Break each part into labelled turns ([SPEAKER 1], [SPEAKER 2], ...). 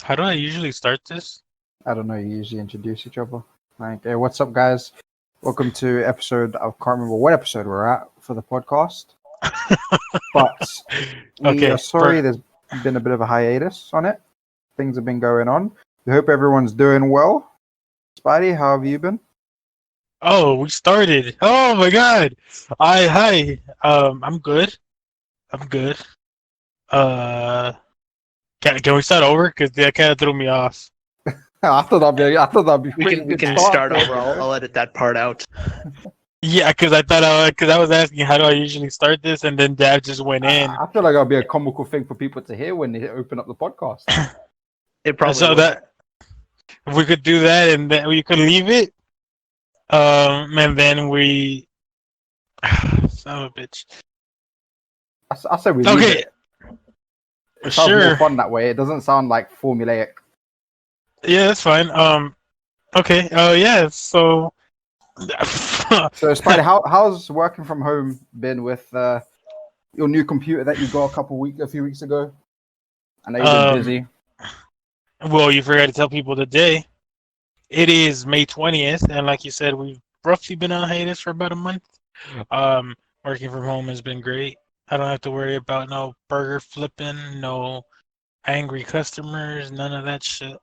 [SPEAKER 1] How do I usually start this?
[SPEAKER 2] I don't know. You usually introduce each other. Like, hey, what's up, guys? Welcome to episode. I can't remember what episode we're at for the podcast, but we are
[SPEAKER 1] Okay,
[SPEAKER 2] sorry. There's been a bit of a hiatus on it. Things have been going on. We hope everyone's doing well. Spidey, how have you been?
[SPEAKER 1] oh, we started. Oh my God. Hi. I'm good. I'm good. Uh, can we start over? Cause that kind of threw me off.
[SPEAKER 2] I thought that'd be
[SPEAKER 3] We
[SPEAKER 2] pretty
[SPEAKER 3] can we
[SPEAKER 2] good.
[SPEAKER 3] can
[SPEAKER 2] start
[SPEAKER 3] start
[SPEAKER 2] there,
[SPEAKER 3] over.
[SPEAKER 2] you know?
[SPEAKER 3] I'll edit that part out.
[SPEAKER 1] Yeah, cause I was asking how do I usually start this, and then Dad just went in.
[SPEAKER 2] I feel like that'd be a comical thing for people to hear when they open up the podcast.
[SPEAKER 3] It probably
[SPEAKER 1] So
[SPEAKER 3] will.
[SPEAKER 1] that if we could do that, and then we could leave it. And then we. Son of a bitch.
[SPEAKER 2] I say we leave
[SPEAKER 1] Okay,
[SPEAKER 2] it. It sounds
[SPEAKER 1] sure.
[SPEAKER 2] more fun that way. It doesn't sound like formulaic.
[SPEAKER 1] Yeah, that's fine. Okay. Oh yeah. So.
[SPEAKER 2] So, Spider, how's working from home been with your new computer that you got a few weeks ago? I know you've been busy.
[SPEAKER 1] Well, you forgot to tell people the day. It is May 20th, and like you said, we've roughly been on hiatus for about a month. Working from home has been great. I don't have to worry about no burger flipping, no angry customers, none of that shit.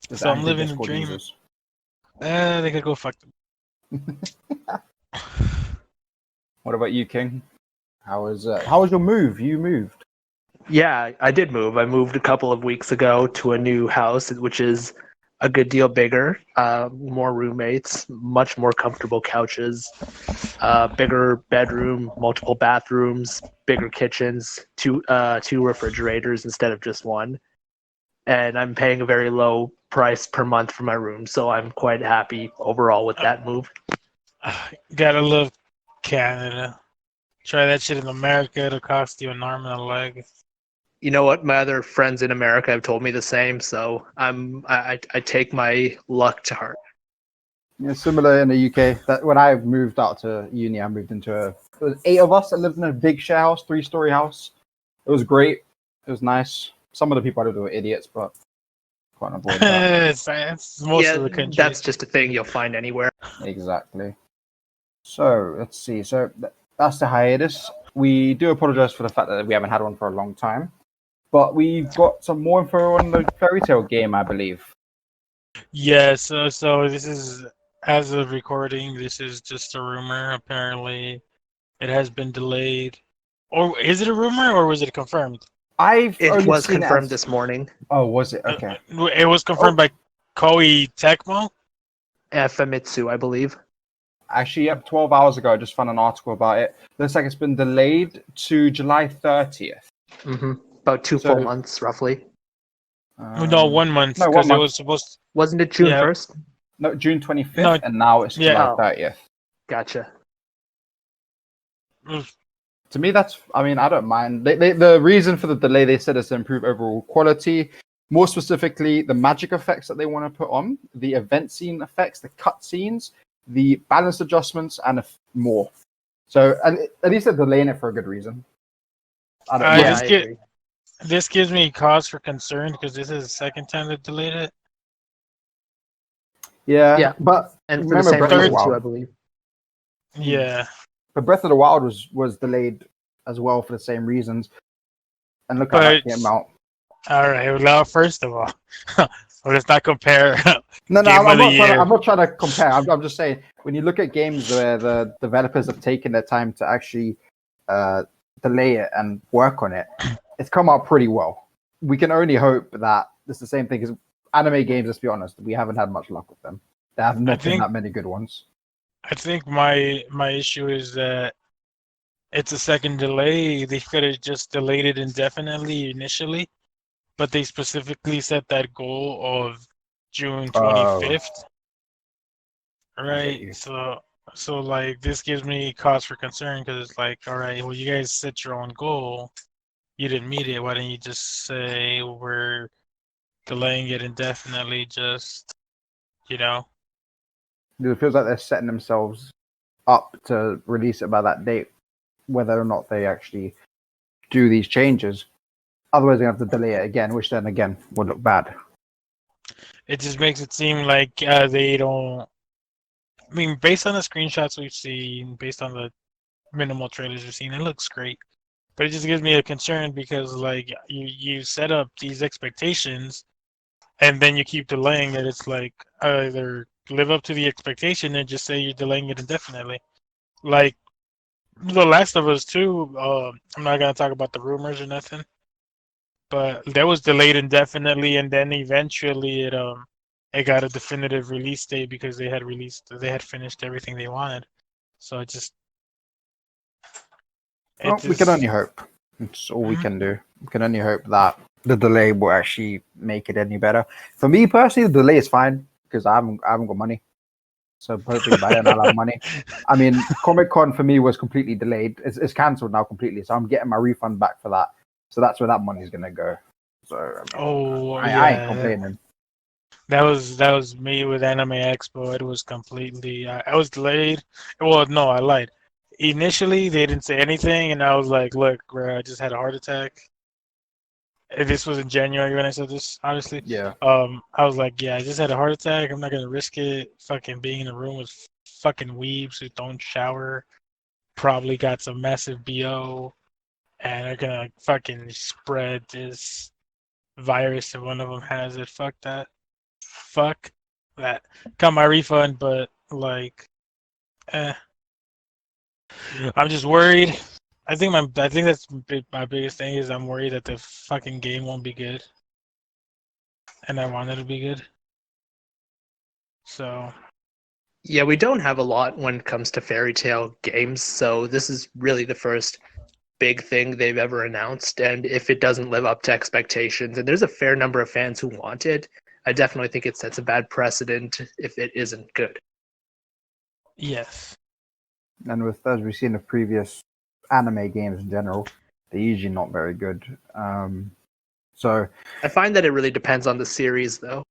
[SPEAKER 2] Just
[SPEAKER 1] So I'm
[SPEAKER 2] angry
[SPEAKER 1] living the
[SPEAKER 2] Discord
[SPEAKER 1] dream.
[SPEAKER 2] users.
[SPEAKER 1] They could go fuck them.
[SPEAKER 2] What about you, King? How was your move? You moved.
[SPEAKER 3] Yeah, I did move. I moved a couple of weeks ago to a new house, which is a good deal bigger. More roommates, much more comfortable couches, bigger bedroom, multiple bathrooms, bigger kitchens, two refrigerators instead of just one. And I'm paying a very low price per month for my room, so I'm quite happy overall with that move.
[SPEAKER 1] Gotta love Canada. Try that shit in America, it'll cost you an arm and a leg.
[SPEAKER 3] You know what? My other friends in America have told me the same, so I take my luck to heart.
[SPEAKER 2] Yeah, similar in the UK. That when I moved out to uni, I moved into it was 8 of us that lived in a big share house, 3-story house. It was great. It was nice. Some of the people I lived with were idiots, but can't avoid that.
[SPEAKER 1] it's most of the country.
[SPEAKER 3] That's just a thing you'll find anywhere.
[SPEAKER 2] Exactly. So let's see. So that's the hiatus. We do apologize for the fact that we haven't had one for a long time, but we've got some more info on the fairy tale game, I believe.
[SPEAKER 1] Yeah, so this is, as of recording, this is just a rumor. Apparently, it has been delayed. Or is it a rumor or was it confirmed?
[SPEAKER 3] It was confirmed this morning.
[SPEAKER 2] Oh, was it? Okay.
[SPEAKER 1] It was confirmed by Koei Tecmo.
[SPEAKER 3] Famitsu, I believe.
[SPEAKER 2] Actually, yep, 12 hours ago, I just found an article about it. Looks like it's been delayed to July 30th.
[SPEAKER 3] Mm-hmm. About two full months, roughly.
[SPEAKER 1] No, 1 month.
[SPEAKER 2] No, 1
[SPEAKER 1] Because it
[SPEAKER 2] month.
[SPEAKER 1] was supposed.
[SPEAKER 3] Wasn't it June 1st?
[SPEAKER 2] No, June 25th,
[SPEAKER 1] No,
[SPEAKER 2] and now it's
[SPEAKER 1] yeah.
[SPEAKER 2] July 30th.
[SPEAKER 3] Gotcha.
[SPEAKER 2] To me, I don't mind. The reason for the delay, they said, is to improve overall quality. More specifically, the magic effects that they want to put on, the event scene effects, the cut scenes, the balance adjustments, and more. So at least they're delaying it for a good reason. I don't know.
[SPEAKER 1] This gives me cause for concern because this is the second time they've delayed it.
[SPEAKER 2] Yeah, but
[SPEAKER 3] and for
[SPEAKER 2] remember
[SPEAKER 3] the same
[SPEAKER 2] Breath of the
[SPEAKER 3] reason
[SPEAKER 2] Wild,
[SPEAKER 3] too, I believe.
[SPEAKER 1] Yeah.
[SPEAKER 2] But Breath of the Wild was delayed as well for the same reasons. And look how that came out.
[SPEAKER 1] All right. Well, first of all, let's not compare.
[SPEAKER 2] No, I'm not trying to compare. I'm just saying when you look at games where the developers have taken their time to actually delay it and work on it, it's come out pretty well. We can only hope that it's the same thing as anime games. Let's be honest, we haven't had much luck with them. There have not been that many good ones.
[SPEAKER 1] I think my issue is that it's a second delay. They could have just delayed it indefinitely initially, but they specifically set that goal of June 25th. Right. So like this gives me cause for concern because it's like, all right, well, you guys set your own goal. You didn't meet it. Why didn't you just say we're delaying it indefinitely? Just,
[SPEAKER 2] It feels like they're setting themselves up to release it by that date, whether or not they actually do these changes. Otherwise, they're gonna have to delay it again, which then again would look bad.
[SPEAKER 1] It just makes it seem like they don't. I mean, based on the screenshots we've seen, based on the minimal trailers we've seen, it looks great. But it just gives me a concern because like you set up these expectations and then you keep delaying it. It's like either live up to the expectation and just say you're delaying it indefinitely. Like The Last of Us 2, I'm not gonna talk about the rumors or nothing, but that was delayed indefinitely, and then eventually it got a definitive release date because they had finished everything they wanted. So
[SPEAKER 2] Well,
[SPEAKER 1] it
[SPEAKER 2] we can
[SPEAKER 1] just
[SPEAKER 2] only hope. It's all we
[SPEAKER 1] Mhm.
[SPEAKER 2] can do. We can only hope that the delay will actually make it any better. For me personally, the delay is fine because I haven't got money. So hopefully by then I'll have money. I mean, Comic Con for me was completely delayed. It's cancelled now completely. So I'm getting my refund back for that. So that's where that money's gonna go. So I mean,
[SPEAKER 1] Oh
[SPEAKER 2] I ain't
[SPEAKER 1] yeah,
[SPEAKER 2] complaining.
[SPEAKER 1] that was me with Anime Expo. It was completely. I was delayed. Well, no, I lied. Initially, they didn't say anything, and I was like, "Look, bro, I just had a heart attack." This was in January when I said this, obviously.
[SPEAKER 2] Yeah.
[SPEAKER 1] I was like, "Yeah, I just had a heart attack. I'm not gonna risk it. Fucking being in a room with fucking weebs who don't shower, probably got some massive BO, and are gonna fucking spread this virus if one of them has it. Fuck that." Fuck that. Got my refund, but like, eh. I'm just worried. I think that's my biggest thing is I'm worried that the fucking game won't be good, and I want it to be good. So
[SPEAKER 3] Yeah, we don't have a lot when it comes to fairy tale games, so this is really the first big thing they've ever announced. And if it doesn't live up to expectations, and there's a fair number of fans who want it, I definitely think it sets a bad precedent if it isn't good.
[SPEAKER 1] yes,
[SPEAKER 2] And with as we've seen the previous anime games in general, they're usually not very good. So
[SPEAKER 3] I find that it really depends on the series, though.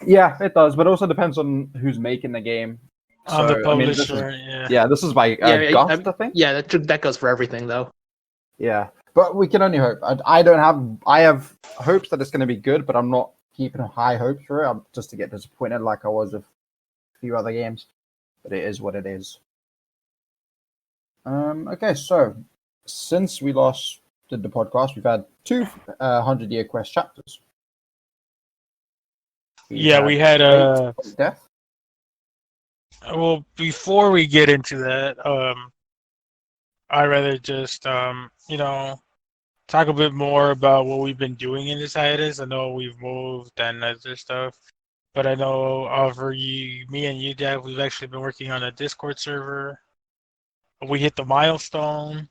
[SPEAKER 2] yeah, it does, but it also depends on who's making the game.
[SPEAKER 1] on the
[SPEAKER 2] So I mean, this is
[SPEAKER 1] publisher,
[SPEAKER 2] this is by Gust, I think.
[SPEAKER 3] Yeah, that goes for everything, though.
[SPEAKER 2] Yeah, but we can only hope. I have hopes that it's going to be good, but I'm not keeping high hopes for it. I'm just to get disappointed like I was with a few other games. But it is what it is. Okay, so since we last did the podcast, we've had two 100-year quest chapters. We've
[SPEAKER 1] yeah,
[SPEAKER 2] had
[SPEAKER 1] we had
[SPEAKER 2] Fate of Death.
[SPEAKER 1] well, before we get into that, I rather just talk a bit more about what we've been doing in this hiatus. I know we've moved and other stuff, but I know for you, me and you, Dad, we've actually been working on a Discord server. We hit the milestone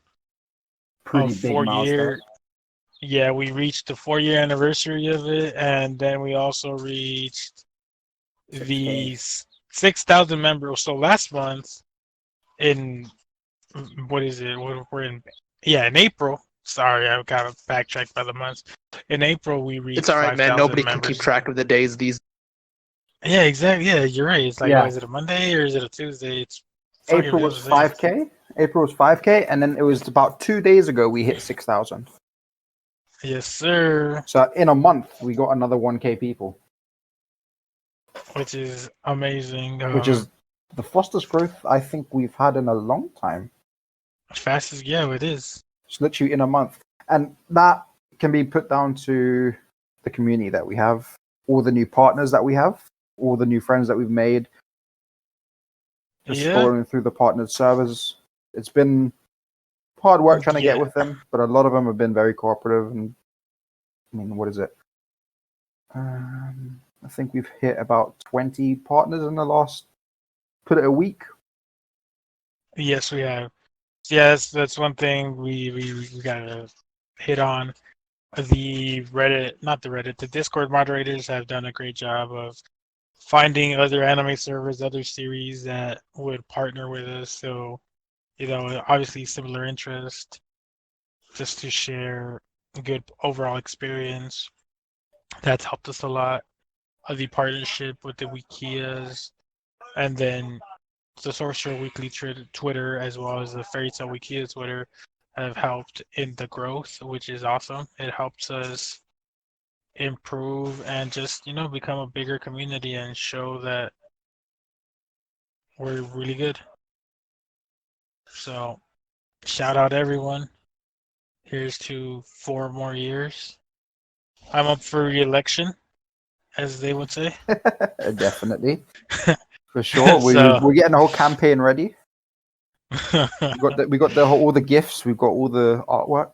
[SPEAKER 2] Pretty
[SPEAKER 1] of
[SPEAKER 2] big
[SPEAKER 1] four
[SPEAKER 2] milestone.
[SPEAKER 1] year. Yeah, we reached the 4 year anniversary of it, and then we also reached
[SPEAKER 2] 6K.
[SPEAKER 1] the 6,000 members. So last month in what is it? We're in in April. Sorry, I got backtracked by the months. In April, we
[SPEAKER 3] It's
[SPEAKER 1] reached
[SPEAKER 3] all right, man.
[SPEAKER 1] 5,000
[SPEAKER 3] Nobody can keep
[SPEAKER 1] members.
[SPEAKER 3] track of the days these.
[SPEAKER 1] Yeah, exactly. Yeah, you're right. It's like, oh,
[SPEAKER 2] Yeah,
[SPEAKER 1] is it a Monday or is it a Tuesday? It's fucking
[SPEAKER 2] April
[SPEAKER 1] feels
[SPEAKER 2] was
[SPEAKER 1] the same.
[SPEAKER 2] 5K. April was 5K, and then it was about 2 days ago we hit 6,000.
[SPEAKER 1] Yes, sir.
[SPEAKER 2] So in a month we got another 1K people,
[SPEAKER 1] Which is amazing.
[SPEAKER 2] which is the fastest growth I think we've had in a long time.
[SPEAKER 1] Fastest, yeah, it is.
[SPEAKER 2] It's literally in a month, and that can be put down to the community that we have, all the new partners that we have, all the new friends that we've made, just
[SPEAKER 1] Yeah,
[SPEAKER 2] following through the partnered servers. It's been hard work trying to get
[SPEAKER 1] yeah,
[SPEAKER 2] with them, but a lot of them have been very cooperative. And I mean, what is it? I think we've hit about 20 partners in the last, put it a week.
[SPEAKER 1] yes, we have. Yes, that's one thing we gotta hit on. The Reddit, not the Reddit, the Discord moderators have done a great job of finding other anime servers, other series that would partner with us. So, obviously similar interest, just to share a good overall experience. That's helped us a lot. The partnership with the Wikias, and then the Sorcerer Weekly Twitter, as well as the Fairy Tale Wikia Twitter, have helped in the growth, which is awesome. It helps us improve and just, become a bigger community and show that we're really good. So, shout out everyone. Here's to 4 more years. I'm up for re-election, as they would say.
[SPEAKER 2] Definitely, for sure.
[SPEAKER 1] So,
[SPEAKER 2] We're getting the whole campaign ready. We got all the gifts. We've got all the artwork.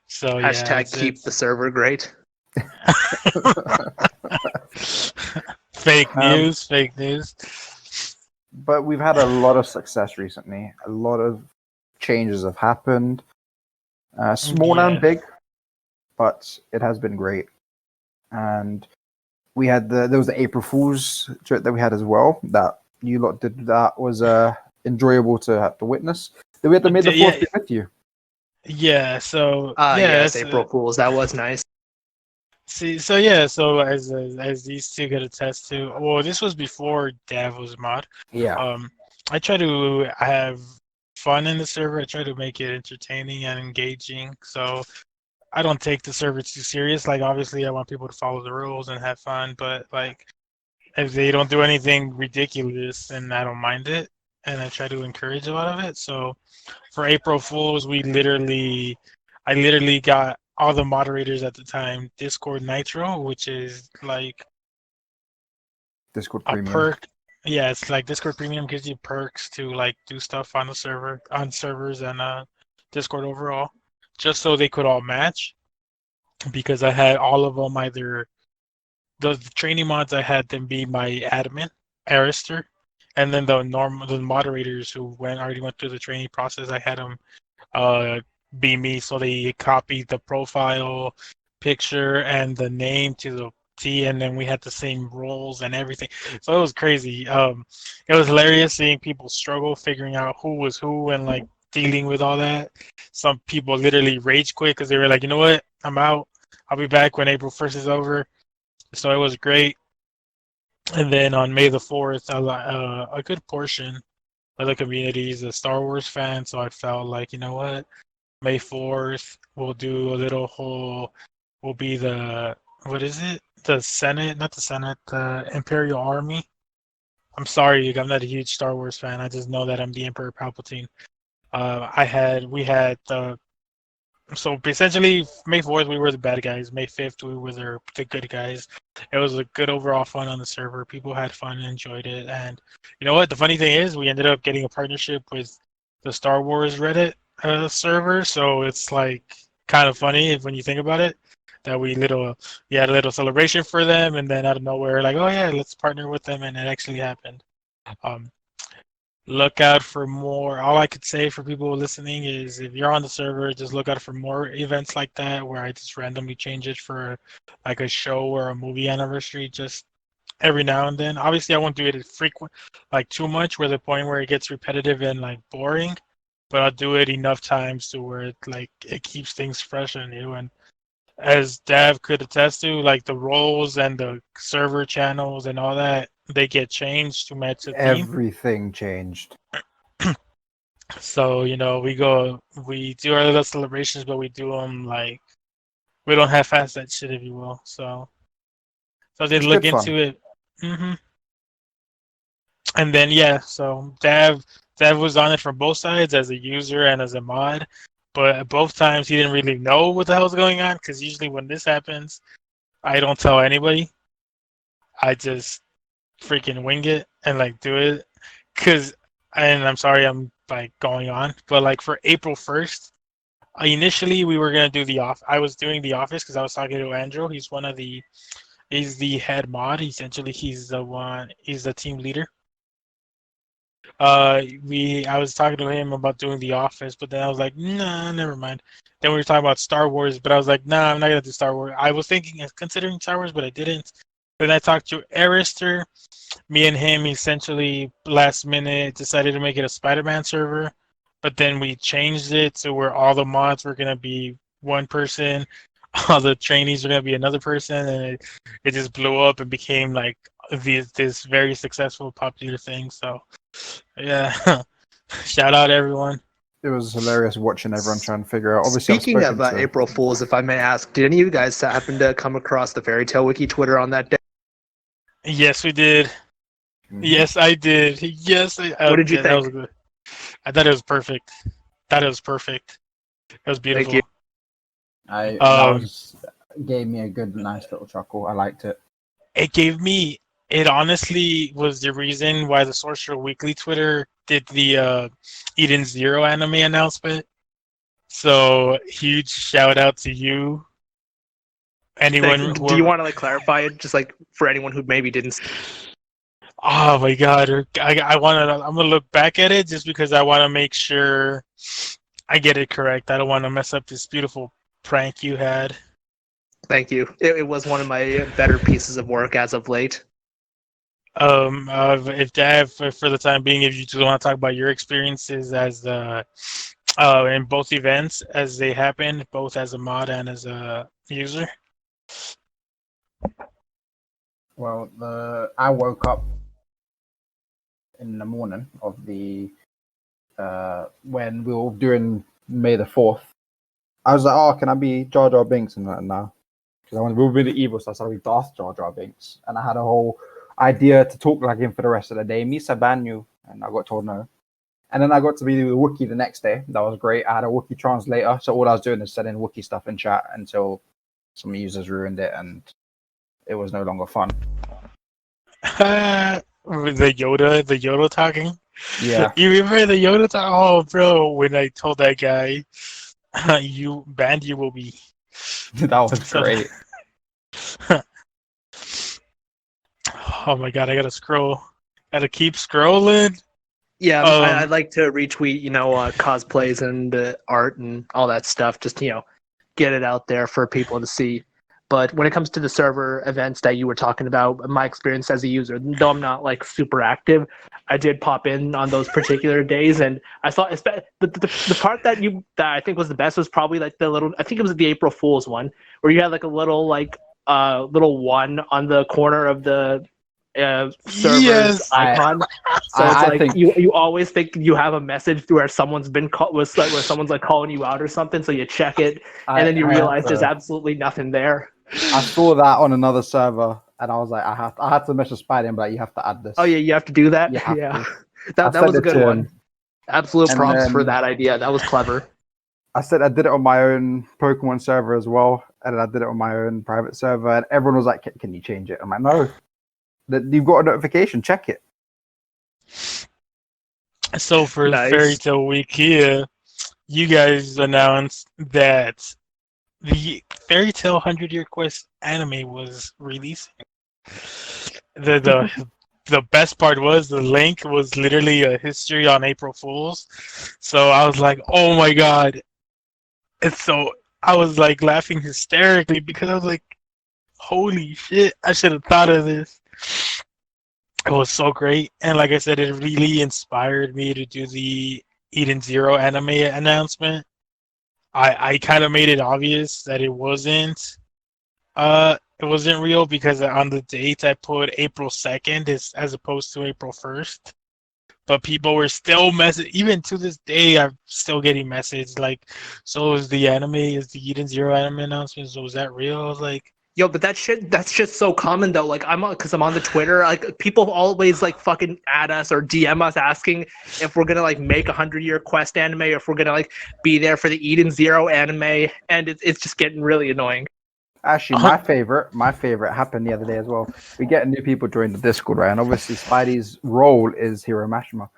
[SPEAKER 1] so yeah,
[SPEAKER 3] Hashtag keep the server great.
[SPEAKER 1] fake news, fake news.
[SPEAKER 2] But we've had a lot of success recently. A lot of changes have happened, small and big, but it has been great. And we had there was the April Fool's joke that we had as well. That you lot did. That was enjoyable to have to witness. Then we had the May the 4th be with you.
[SPEAKER 1] Yeah. So
[SPEAKER 3] yes, April Fools. That was nice.
[SPEAKER 1] See, so yeah, so as these two could attest to, well, this was before Dav was mod.
[SPEAKER 2] Yeah.
[SPEAKER 1] I try to have fun in the server. I try to make it entertaining and engaging. So I don't take the server too serious. Like, obviously, I want people to follow the rules and have fun, but like, if they don't do anything ridiculous, then I don't mind it, and I try to encourage a lot of it. So for April Fools, I literally got all the moderators at the time Discord Nitro, which is like
[SPEAKER 2] Discord
[SPEAKER 1] a
[SPEAKER 2] Premium.
[SPEAKER 1] perk. Yeah, it's like Discord Premium gives you perks to like do stuff on the server, on servers and Discord overall, just so they could all match. Because I had all of them either the training mods, I had them be my admin, Arister, and then the moderators who already went through the training process, I had them be me, so they copied the profile picture and the name to the T, and then we had the same roles and everything. So it was crazy. It was hilarious seeing people struggle figuring out who was who and like dealing with all that. Some people literally rage quit because they were like, you know what, I'm out. I'll be back when April 1st is over. So it was great. And then on May the 4th, a good portion of the community is a Star Wars fan, so I felt like, you know what, May 4th, we'll do a little whole, we'll be what is it? The Senate, not the Senate, the Imperial Army. I'm sorry, I'm not a huge Star Wars fan. I just know that I'm the Emperor Palpatine. We had so essentially, May 4th, we were the bad guys. May 5th, we were the good guys. It was a good overall fun on the server. People had fun and enjoyed it. And you know what? The funny thing is, we ended up getting a partnership with the Star Wars Reddit server. So it's like kind of funny when you think about it. That we had a little celebration for them, and then out of nowhere, like, oh yeah, let's partner with them, and it actually happened. Um, Look out for more. All I could say for people listening is if you're on the server, just look out for more events like that where I just randomly change it for like a show or a movie anniversary just every now and then. Obviously, I won't do it as frequent, like too much, where the point where it gets repetitive and like boring, but I'll do it enough times to where it keeps things fresh and new. And as Dav could attest to, like the roles and the server channels and all that, they get changed to match the theme.
[SPEAKER 2] Everything changed.
[SPEAKER 1] So, we do our little celebrations, but we do them like, we don't half-ass that shit, if you will. So I did look into it. And then, yeah, so Dav was on it from both sides as a user and as a mod. But both times he didn't really know what the hell's going on, because usually when this happens, I don't tell anybody. I just freaking wing it and like do it. And I'm sorry I'm like going on, but like for April 1st, initially we were gonna do I was doing the office because I was talking to Andrew. He's the head mod. Essentially, he's the team leader. I was talking to him about doing the office, but then I was like, nah, never mind. Then we were talking about Star Wars, but I was like, nah, I'm not gonna do Star Wars. I was considering Star Wars, but I didn't. Then I talked to Arister. Me and him essentially last minute decided to make it a Spider-Man server, but then we changed it to where all the mods were gonna be one person, all the trainees were gonna be another person, and it just blew up and became like this very successful, popular thing. So yeah, shout out everyone.
[SPEAKER 2] It was hilarious watching everyone trying to figure out. Obviously,
[SPEAKER 3] Speaking
[SPEAKER 2] I've
[SPEAKER 3] of
[SPEAKER 2] spoken to.
[SPEAKER 3] April Fools, if I may ask, did any of you guys happen to come across the Fairy Tale Wiki Twitter on that day?
[SPEAKER 1] Yes, we did.
[SPEAKER 2] Mhm.
[SPEAKER 1] Yes, I did. Yes,
[SPEAKER 3] What did you
[SPEAKER 1] yeah, that was
[SPEAKER 3] think?
[SPEAKER 1] good. I thought it was perfect. That was perfect. It was
[SPEAKER 3] Thank
[SPEAKER 1] beautiful.
[SPEAKER 3] you.
[SPEAKER 2] That gave me a good, nice little chuckle. I liked it.
[SPEAKER 1] It honestly was the reason why the Sorcerer Weekly Twitter did the EdensZero anime announcement. So huge shout out to you. Anyone
[SPEAKER 3] Do you
[SPEAKER 1] who
[SPEAKER 3] want to like clarify it, just like for anyone who maybe didn't?
[SPEAKER 1] Oh my god, I'm gonna look back at it just because I wanna make sure I get it correct. I don't wanna mess up this beautiful prank you had.
[SPEAKER 3] Thank you. It was one of my better pieces of work as of late.
[SPEAKER 1] If for the time being, if you just want to talk about your experiences as in both events as they happened, both as a mod and as a user.
[SPEAKER 2] Well, I woke up in the morning of the when we were doing May the 4th. I was like, "Oh, can I be Jar Jar Binks?" And like, no, because I want to be the evil, so I started with Darth Jar Jar Binks, and I had a whole idea to talk like him for the rest of the day. Misa Banyu, and I got told no. And then I got to be the Wookiee the next day. That was great. I had a Wookiee translator, so all I was doing is sending Wookiee stuff in chat until some users ruined it, and it was no longer fun.
[SPEAKER 1] The Yoda talking.
[SPEAKER 2] Yeah,
[SPEAKER 1] You remember the Yoda talk? Oh, bro, when I told that guy, you banned, you will be.
[SPEAKER 2] that was
[SPEAKER 1] So,
[SPEAKER 2] great.
[SPEAKER 1] oh my god, I gotta scroll. Gotta keep scrolling.
[SPEAKER 3] Yeah, I
[SPEAKER 1] Um,
[SPEAKER 3] like to retweet, cosplays and art and all that stuff. Just get it out there for people to see. But when it comes to the server events that you were talking about, my experience as a user, though I'm not like super active, I did pop in on those particular days, and I saw the part that I think was the best was probably like the little. I think it was the April Fool's one where you had like a little little one on the corner of the server's
[SPEAKER 1] yes.
[SPEAKER 3] icon. So it's
[SPEAKER 2] I
[SPEAKER 3] like
[SPEAKER 2] think
[SPEAKER 3] you always think you have a message where someone's been where someone's like calling you out or something. So you check it, and then you realize there's absolutely nothing there.
[SPEAKER 2] I saw that on another server, and I was like, I had to message Spidey and be like, you have to add this.
[SPEAKER 3] Oh yeah, you have to do that.
[SPEAKER 2] You have
[SPEAKER 3] Yeah,
[SPEAKER 2] to. I
[SPEAKER 3] that
[SPEAKER 2] said
[SPEAKER 3] was a
[SPEAKER 2] it
[SPEAKER 3] good
[SPEAKER 2] to
[SPEAKER 3] one.
[SPEAKER 2] him,
[SPEAKER 3] Absolute
[SPEAKER 2] and
[SPEAKER 3] props for
[SPEAKER 2] then
[SPEAKER 3] that idea. That was clever.
[SPEAKER 2] I said I did it on my own Pokemon server as well, and then I did it on my own private server, and everyone was like, "Can you change it?" I'm like, "No, that you've got a notification. Check it."
[SPEAKER 1] So for Fairy
[SPEAKER 3] Nice.
[SPEAKER 1] Tale Week here, you guys announced that the Fairy Tale 100 Year Quest anime was releasing. The best part was the link was literally a history on April Fools. So I was like, oh my god. And so I was like laughing hysterically because I was like, holy shit, I should have thought of this. It was so great. And like I said, it really inspired me to do the EdensZero anime announcement. I kind of made it obvious that it wasn't real because on the date I put April 2nd as opposed to April 1st. But people were still even to this day I'm still getting messages like, so is the EdensZero anime announcement, so is that real? I was like,
[SPEAKER 3] Yo, but that's just so common though. Like because I'm on the Twitter, like people always like fucking add us or DM us asking if we're gonna like make 100 Year Quest anime or if we're gonna like be there for the EdensZero anime, and it's just getting really annoying.
[SPEAKER 2] Actually, my favorite happened the other day as well. We get new people join the Discord, right? And obviously, Spidey's role is Hiro Mashima.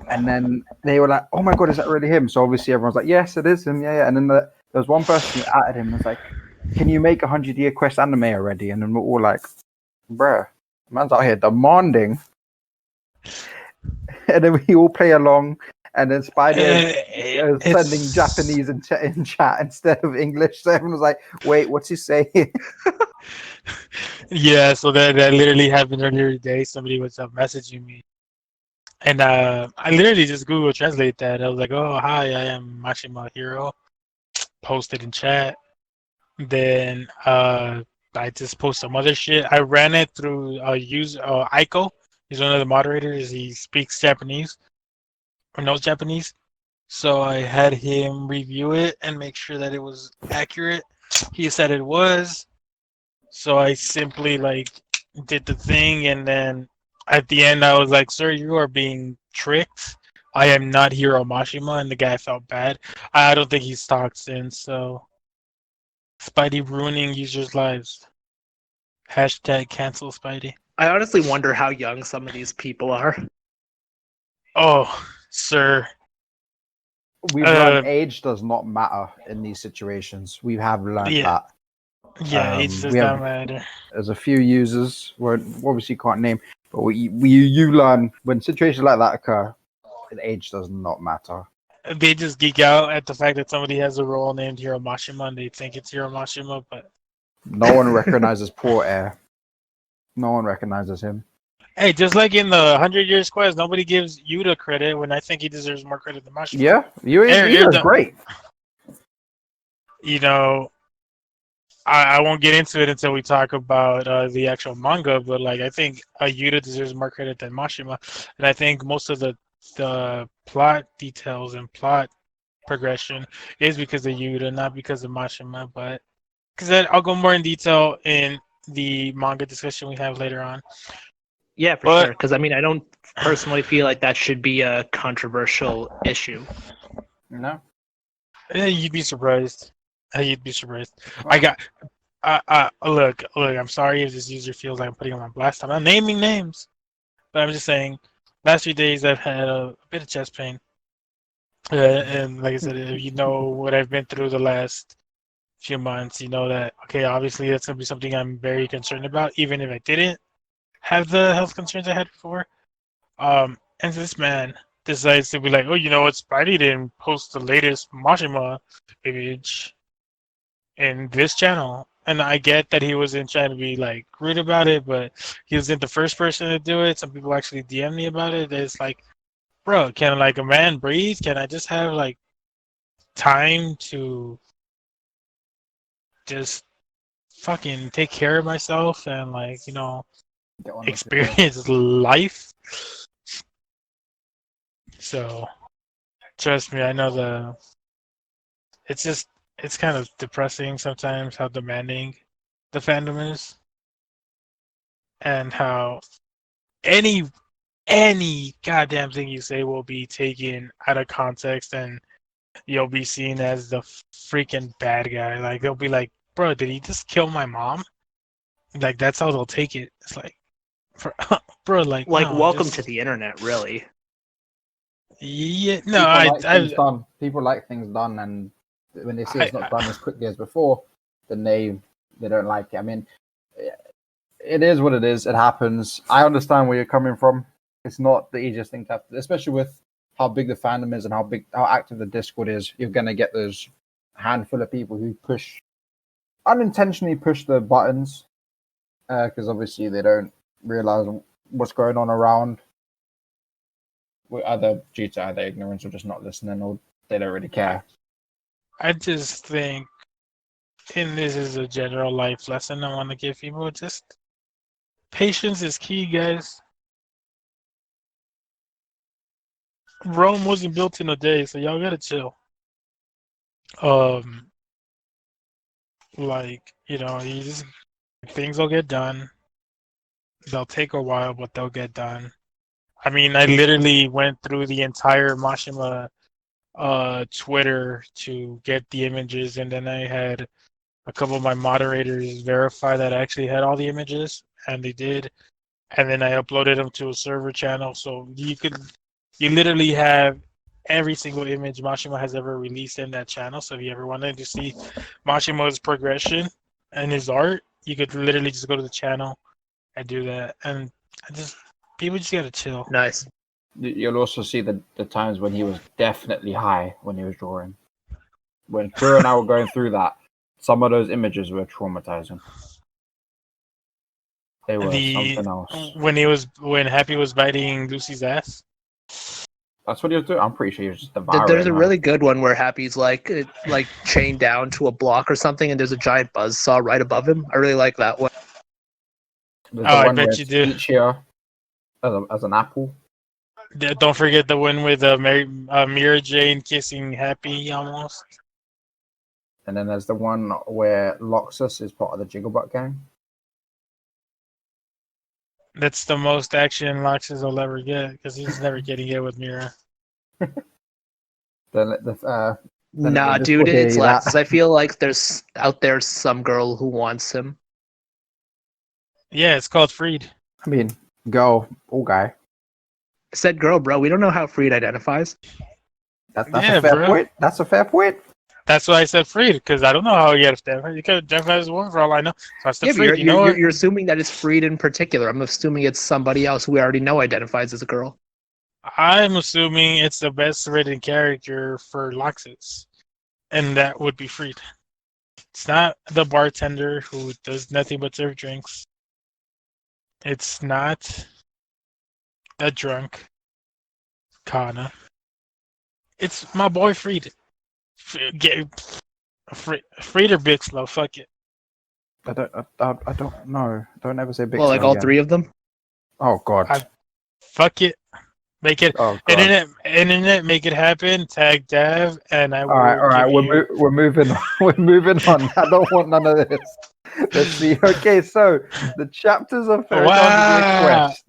[SPEAKER 2] And then they were like, "Oh my god, is that really him?" So obviously, everyone's like, "Yes, it is him." Yeah, yeah. And then there was one person who added him and was like, "Can you make 100 Year Quest anime already?" And then we're all like, "Bruh, man's out here demanding." And then we all play along. And then Spidey is sending Japanese in chat instead of English. So everyone was like, "Wait, what's he saying?"
[SPEAKER 1] Yeah, so that literally happened earlier today. Somebody was messaging me, and I literally just Google Translate that. I was like, "Oh, hi, I am Mashima Hiro." Posted in chat. Then I just post some other shit. I ran it through Aiko. He's one of the moderators. He speaks Japanese or knows Japanese. So I had him review it and make sure that it was accurate. He said it was. So I simply like did the thing, and then at the end I was like, "Sir, you are being tricked. I am not Hiro Mashima," and the guy felt bad. I don't think he's talked since. So Spidey ruining users' lives. Hashtag cancel Spidey.
[SPEAKER 3] I honestly wonder how young some of these people are.
[SPEAKER 1] Oh, sir.
[SPEAKER 2] We've learned age does not matter in these situations. We have learned
[SPEAKER 1] Yeah,
[SPEAKER 2] that.
[SPEAKER 1] yeah, it does
[SPEAKER 2] We
[SPEAKER 1] not
[SPEAKER 2] have
[SPEAKER 1] matter.
[SPEAKER 2] there's a few users where obviously can't name, but you learn when situations like that occur, age does not matter.
[SPEAKER 1] They just geek out at the fact that somebody has a role named Hiro Mashima and they think it's Hiro Mashima, but
[SPEAKER 2] No one recognizes poor Air. No one recognizes him.
[SPEAKER 1] hey, just like in the 100 Years Quest, nobody gives Yuta credit when I think he deserves more credit than Mashima.
[SPEAKER 2] Yeah, you
[SPEAKER 1] Air
[SPEAKER 2] is great.
[SPEAKER 1] You know, I won't get into it until we talk about the actual manga, but like I think Yuta deserves more credit than Mashima, and I think most of the plot details and plot progression is because of Yuta, not because of Mashima. But because I'll go more in detail in the manga discussion we have later on.
[SPEAKER 3] Yeah, for
[SPEAKER 1] But
[SPEAKER 3] sure. Because I mean, I don't personally feel like that should be a controversial issue.
[SPEAKER 2] No.
[SPEAKER 1] you'd be surprised. You'd be surprised. I got. Look. I'm sorry if this user feels like I'm putting him on blast. I'm not naming names, but I'm just saying. Last 3 days, I've had a bit of chest pain, and like I said, if you know what I've been through the last few months, you know that okay, obviously that's gonna be something I'm very concerned about, even if I didn't have the health concerns I had before. And this man decides to be like, oh, you know what, Spidey didn't post the latest Mashima image in this channel. And I get that he wasn't trying to be like rude about it, but he wasn't the first person to do it. Some people actually DM me about it. It's like, bro, can like a man breathe? Can I just have like time to just fucking take care of myself and like,
[SPEAKER 2] Get on with it.
[SPEAKER 1] experience life? So trust me, I know it's kind of depressing sometimes how demanding the fandom is and how any goddamn thing you say will be taken out of context and you'll be seen as the freaking bad guy. Like they'll be like, bro, did he just kill my mom? Like that's how they'll take it. It's like, bro, like
[SPEAKER 3] Like,
[SPEAKER 1] no,
[SPEAKER 3] welcome
[SPEAKER 1] just
[SPEAKER 3] to the internet, really.
[SPEAKER 1] yeah, no,
[SPEAKER 2] People like things done. People like things done, and when they see it's not done as quickly as before, then they don't like it. I mean, it is what it is. It happens. I understand where you're coming from. It's not the easiest thing to have, especially with how big the fandom is and how active the Discord is. You're gonna get those handful of people who unintentionally push the buttons because obviously they don't realize what's going on around. Either due to either ignorance or just not listening, or they don't really care.
[SPEAKER 1] I just think, and this is a general life lesson I want to give people, just patience is key, guys. Rome wasn't built in a day, so y'all gotta chill. Um, like, you just things will get done. They'll take a while, but they'll get done. I mean, I literally went through the entire Mashima Twitter to get the images, and then I had a couple of my moderators verify that I actually had all the images, and they did. And then I uploaded them to a server channel, so you literally have every single image Mashima has ever released in that channel. So if you ever wanted to see Mashima's progression and his art, you could literally just go to the channel and do that. And people just gotta chill.
[SPEAKER 3] Nice.
[SPEAKER 2] You'll also see the times when he was definitely high when he was drawing. When Kuro and I were going through that, some of those images were traumatizing. They were something else.
[SPEAKER 1] When Happy was biting Lucy's ass.
[SPEAKER 2] That's what he was doing. I'm pretty sure he was just devouring.
[SPEAKER 3] There's a really good one where Happy's like chained down to a block or something, and there's a giant buzzsaw right above him. I really like that one.
[SPEAKER 2] There's
[SPEAKER 1] I bet you do.
[SPEAKER 2] Each here as an apple.
[SPEAKER 1] Don't forget the one with Mira Jane kissing Happy almost.
[SPEAKER 2] And then there's the one where Loxus is part of the Jigglebutt gang.
[SPEAKER 1] That's the most action Loxus will ever get because he's never getting it with Mira.
[SPEAKER 2] Then
[SPEAKER 3] Nah,
[SPEAKER 2] this
[SPEAKER 3] dude,
[SPEAKER 2] will hear
[SPEAKER 3] it's
[SPEAKER 2] you that.
[SPEAKER 3] Laxus. I feel like there's out there some girl who wants him.
[SPEAKER 1] Yeah, it's called Freed.
[SPEAKER 2] I mean, girl or guy.
[SPEAKER 3] I said girl, bro. We don't know how Freed identifies.
[SPEAKER 2] That's
[SPEAKER 1] Yeah,
[SPEAKER 2] a fair
[SPEAKER 1] bro.
[SPEAKER 2] point. That's a fair point.
[SPEAKER 1] That's why I said Freed because I don't know how he had identified. You could identify as a woman for all I know. So I said
[SPEAKER 3] Yeah, but
[SPEAKER 1] Freed. You know what?
[SPEAKER 3] you're assuming that it's Freed in particular. I'm assuming it's somebody else who we already know identifies as a girl.
[SPEAKER 1] I'm assuming it's the best written character for Loxus, and that would be Freed. It's not the bartender who does nothing but serve drinks. It's not the drunk Kana. It's my boy Freed. Freed or Bixlow, fuck it.
[SPEAKER 2] I don't know. Don't ever say big.
[SPEAKER 3] Well, like all three of them.
[SPEAKER 2] Oh God.
[SPEAKER 1] Fuck it. Make it.
[SPEAKER 2] Oh God.
[SPEAKER 1] Internet, make it happen. Tag Dav, and I will.
[SPEAKER 2] All right.
[SPEAKER 1] give you...
[SPEAKER 2] We're moving. We're moving on. I don't want none of this. Let's see. Okay, so the chapters of Fairy Tail Media Quest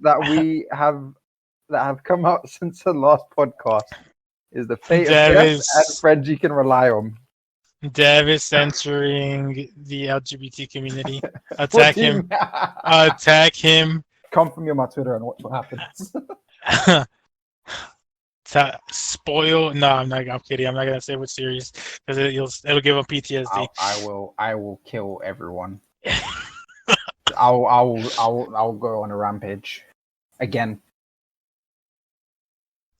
[SPEAKER 2] that have come out since the last podcast is the fate of death and friends you can rely on.
[SPEAKER 1] Dav is censoring the LGBT community. Attack him. Attack him.
[SPEAKER 2] Come from me on my Twitter and watch what happens.
[SPEAKER 1] Spoil? No, I'm not. I'm kidding. I'm not gonna say what series because it'll give him PTSD.
[SPEAKER 2] I will kill everyone. I'll go on a rampage again.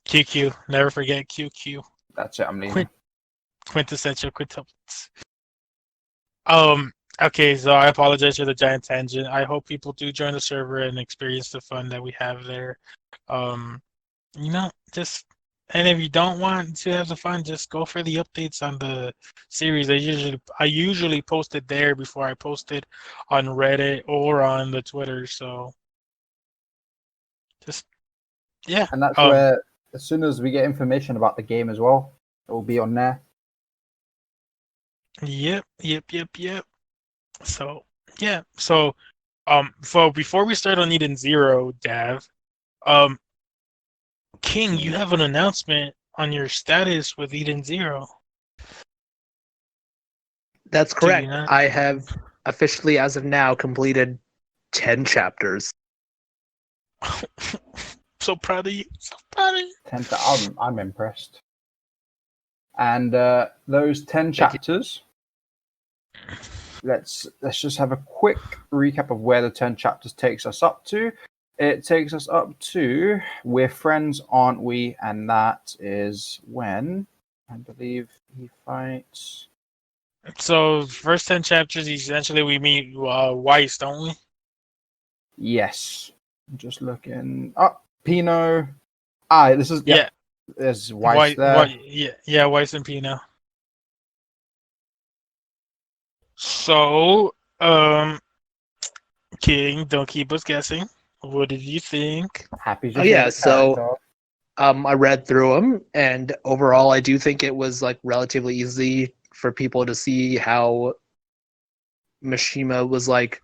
[SPEAKER 1] QQ. Never forget QQ.
[SPEAKER 2] That's it. I'm leaving.
[SPEAKER 1] Quintessential quintuplets. Okay, so I apologize for the giant tangent. I hope people do join the server and experience the fun that we have there. And if you don't want to have the fun, just go for the updates on the series. I usually post it there before I post it on Reddit or on the Twitter. So yeah.
[SPEAKER 2] And that's where, as soon as we get information about the game as well, it will be on there.
[SPEAKER 1] Yep. So yeah. So before we start on EdensZero, Dav, King, you have an announcement on your status with EdensZero.
[SPEAKER 3] That's correct. I have officially, as of now, completed 10 chapters.
[SPEAKER 1] So proud of you.
[SPEAKER 2] 10. I'm impressed. And those 10 chapters. Let's just have a quick recap of where the 10 chapters takes us up to. It takes us up to We're Friends, Aren't We? And that is when I believe he fights.
[SPEAKER 1] So first 10 chapters, essentially we meet Weiss, don't we?
[SPEAKER 2] Yes. I'm just looking up. Pino. This is
[SPEAKER 1] yeah.
[SPEAKER 2] There's Weiss there.
[SPEAKER 1] Yeah, Weiss and Pino. So, King, don't keep us guessing. What did you think?
[SPEAKER 2] Happy.
[SPEAKER 3] I read through them, and overall, I do think it was like relatively easy for people to see how Mishima was like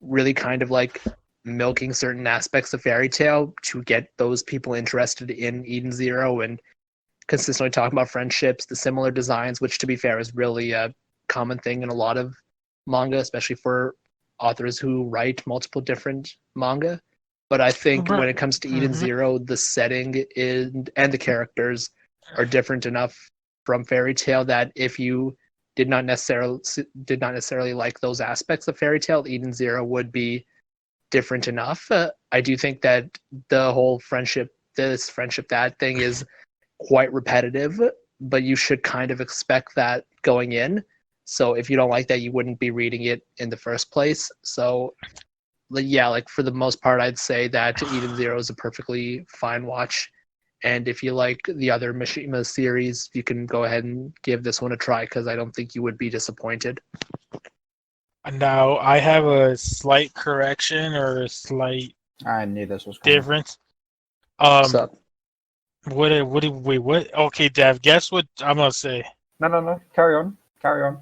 [SPEAKER 3] really kind of like milking certain aspects of Fairy Tail to get those people interested in EdensZero and consistently talking about friendships, the similar designs, which to be fair is really a common thing in a lot of manga, especially for authors who write multiple different manga. But I think when it comes to EdensZero, the setting and the characters are different enough from Fairy Tail that if you did not necessarily like those aspects of Fairy Tail, EdensZero would be different enough. I do think that the whole friendship that thing is quite repetitive, but you should kind of expect that going in. So if you don't like that, you wouldn't be reading it in the first place. So yeah, like for the most part, I'd say that EdensZero is a perfectly fine watch. And if you like the other Mishima series, you can go ahead and give this one a try because I don't think you would be disappointed.
[SPEAKER 1] Now, I have a slight correction or a slight
[SPEAKER 2] I knew this was coming.
[SPEAKER 1] difference.
[SPEAKER 3] What's up?
[SPEAKER 1] Wait, what? Okay, Dev, guess what I'm gonna say.
[SPEAKER 2] No. Carry on. Carry on.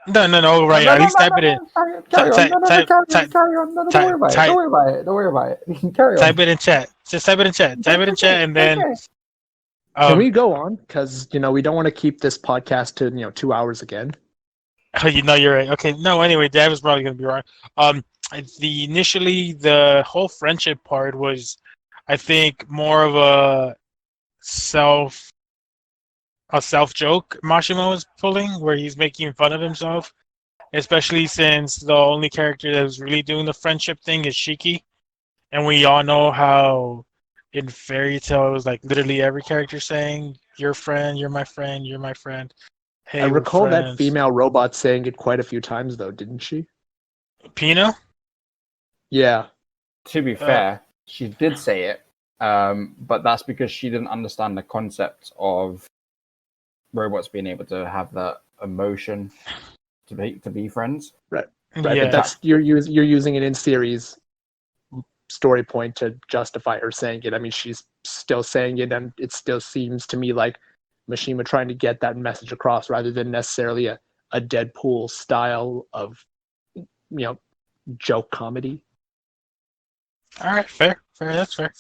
[SPEAKER 1] No,
[SPEAKER 2] No,
[SPEAKER 1] right,
[SPEAKER 2] no,
[SPEAKER 1] at
[SPEAKER 2] no,
[SPEAKER 1] least
[SPEAKER 2] no,
[SPEAKER 1] type
[SPEAKER 2] no,
[SPEAKER 1] it in.
[SPEAKER 2] no. Carry
[SPEAKER 1] Type,
[SPEAKER 2] on.
[SPEAKER 1] type,
[SPEAKER 2] No, no, no.
[SPEAKER 1] type,
[SPEAKER 2] Carry on.
[SPEAKER 1] type,
[SPEAKER 2] Carry on. No, no, don't worry
[SPEAKER 1] type,
[SPEAKER 2] about it. Don't
[SPEAKER 1] type,
[SPEAKER 2] worry about it. Don't worry about it. You can carry on.
[SPEAKER 1] type it in chat. Just type it in chat. Type it in chat, and then
[SPEAKER 2] Okay.
[SPEAKER 3] Can
[SPEAKER 1] um,
[SPEAKER 3] we go on? Because we don't want to keep this podcast to 2 hours again.
[SPEAKER 1] you know you're right. Okay, no, anyway, Dev is probably gonna be wrong. Um, initially the whole friendship part was, I think, more of self a self joke Mashima was pulling, where he's making fun of himself, especially since the only character that was really doing the friendship thing is Shiki, and we all know how in Fairy Tail it was like literally every character saying "Your friend, you're my friend, you're my friend."
[SPEAKER 3] I
[SPEAKER 1] Hey, we're
[SPEAKER 3] recall that
[SPEAKER 1] friends.
[SPEAKER 3] female robot saying it quite a few times, though, didn't she?
[SPEAKER 1] Pino.
[SPEAKER 3] Yeah.
[SPEAKER 2] To be
[SPEAKER 1] Uh,
[SPEAKER 2] fair, she did say it, but that's because she didn't understand the concept of robots being able to have that emotion to be friends.
[SPEAKER 3] Right. Right. But
[SPEAKER 1] yeah,
[SPEAKER 3] that's you're using an in series story point to justify her saying it. I mean, she's still saying it, and it still seems to me like Mishima trying to get that message across rather than necessarily a Deadpool style of joke comedy.
[SPEAKER 1] all right, fair, that's fair.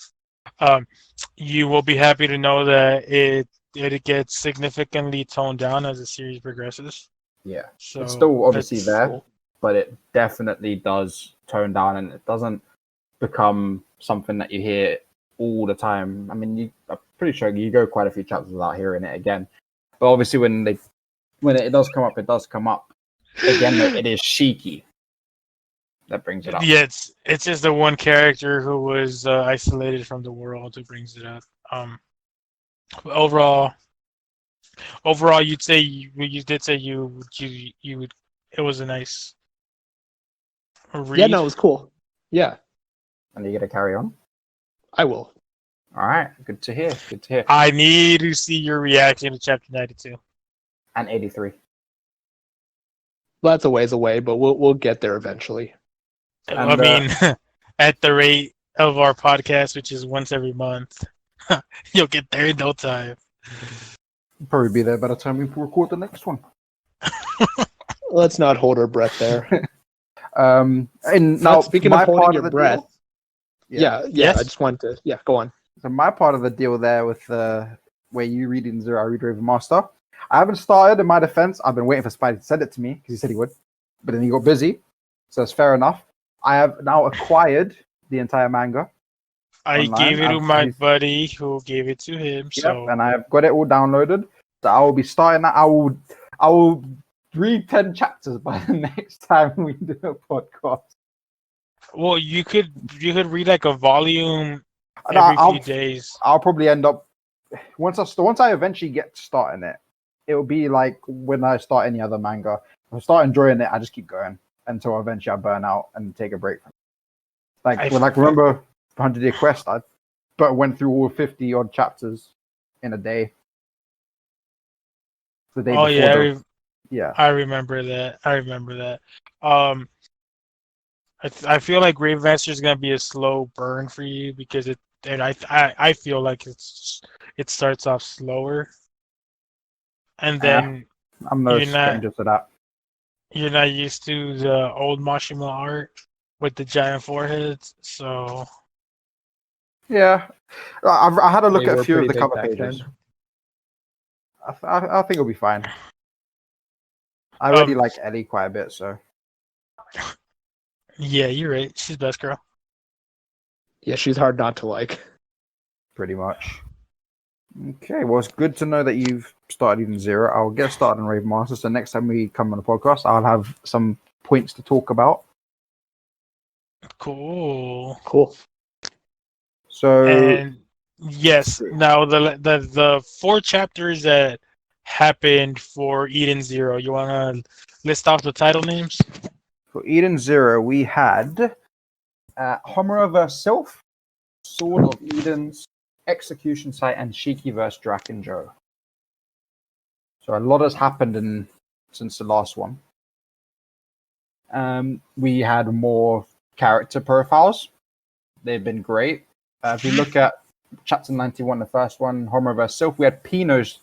[SPEAKER 1] Um, you will be happy to know that it gets significantly toned down as the series progresses.
[SPEAKER 2] Yeah, it's
[SPEAKER 1] So
[SPEAKER 2] still obviously
[SPEAKER 1] it's
[SPEAKER 2] there, but it definitely does tone down, and it doesn't become something that you hear all the time. I mean, I'm pretty sure you go quite a few chapters without hearing it again. But obviously, when it does come up, it does come up again. It is Shiki that brings it up.
[SPEAKER 1] yeah, it's just the one character who was isolated from the world who brings it up. Overall, you'd say you did say you would. It was a nice
[SPEAKER 3] Yeah,
[SPEAKER 1] read.
[SPEAKER 3] no, it was cool. Yeah,
[SPEAKER 2] And you're gonna carry on.
[SPEAKER 3] I will.
[SPEAKER 2] All right, good to hear. Good to hear.
[SPEAKER 1] I need to see your reaction to chapter 92.
[SPEAKER 2] And 83.
[SPEAKER 3] Well, that's a ways away, but we'll get there eventually.
[SPEAKER 1] I
[SPEAKER 2] And
[SPEAKER 1] mean, at the rate of our podcast, which is once every month, you'll get there in no time.
[SPEAKER 2] probably be there by the time we record the next one.
[SPEAKER 3] Let's not hold our breath there.
[SPEAKER 2] And now,
[SPEAKER 3] Speaking
[SPEAKER 2] my
[SPEAKER 3] of holding
[SPEAKER 2] part
[SPEAKER 3] your
[SPEAKER 2] of the
[SPEAKER 3] breath,
[SPEAKER 2] deal,
[SPEAKER 3] yeah.
[SPEAKER 1] Yes?
[SPEAKER 3] I just wanted to, go on.
[SPEAKER 2] So my part of the deal there with where you read EdensZero, I read Raven Master. I haven't started. In my defense, I've been waiting for Spidey to send it to me because he said he would, but then he got busy, so it's fair enough. I have now acquired the entire manga
[SPEAKER 1] I
[SPEAKER 2] online.
[SPEAKER 1] gave it to my buddy who gave it to him.
[SPEAKER 2] Yep,
[SPEAKER 1] So
[SPEAKER 2] and I have got it all downloaded. So I will be starting that. I will read 10 chapters by the next time we do a podcast.
[SPEAKER 1] well, you could read like a volume
[SPEAKER 2] And
[SPEAKER 1] every few days.
[SPEAKER 2] I'll probably end up once I eventually get starting it. It will be like when I start any other manga. If I start enjoying it, I just keep going until eventually I burn out and take a break. Remember 100-Year Quest? But went through all 50 odd chapters in a day. The day
[SPEAKER 1] Oh
[SPEAKER 2] before
[SPEAKER 1] yeah, I remember that. I feel like Grave Master is gonna be a slow burn for you because I feel like it starts off slower, and then
[SPEAKER 2] I'm no
[SPEAKER 1] you're not
[SPEAKER 2] stranger to that.
[SPEAKER 1] you're not used to the old Mashima art with the giant foreheads, so
[SPEAKER 2] Yeah, I had a look
[SPEAKER 3] They
[SPEAKER 2] at a
[SPEAKER 3] were
[SPEAKER 2] few of
[SPEAKER 3] pretty
[SPEAKER 2] the
[SPEAKER 3] big
[SPEAKER 2] cover
[SPEAKER 3] back
[SPEAKER 2] pages.
[SPEAKER 3] then.
[SPEAKER 2] I think it'll be fine. I already like Ellie quite a bit, so
[SPEAKER 1] yeah, you're right. She's best girl.
[SPEAKER 3] Yeah, she's hard not to like.
[SPEAKER 2] pretty much. Okay, well, it's good to know that you've started EdensZero. I'll get started on Raven Master, so next time we come on the podcast, I'll have some points to talk about.
[SPEAKER 1] Cool.
[SPEAKER 2] So,
[SPEAKER 1] And yes, now the 4 chapters that happened for EdensZero. You wanna list off the title names?
[SPEAKER 2] for EdensZero, we had Homura vs. Sylph, Sword of Eden's, Execution Site, and Shiki vs. Draken Joe. So a lot has happened since the last one. We had more character profiles. They've been great. If you look at chapter 91, the first one, Homer vs. Sylph, we had Pino's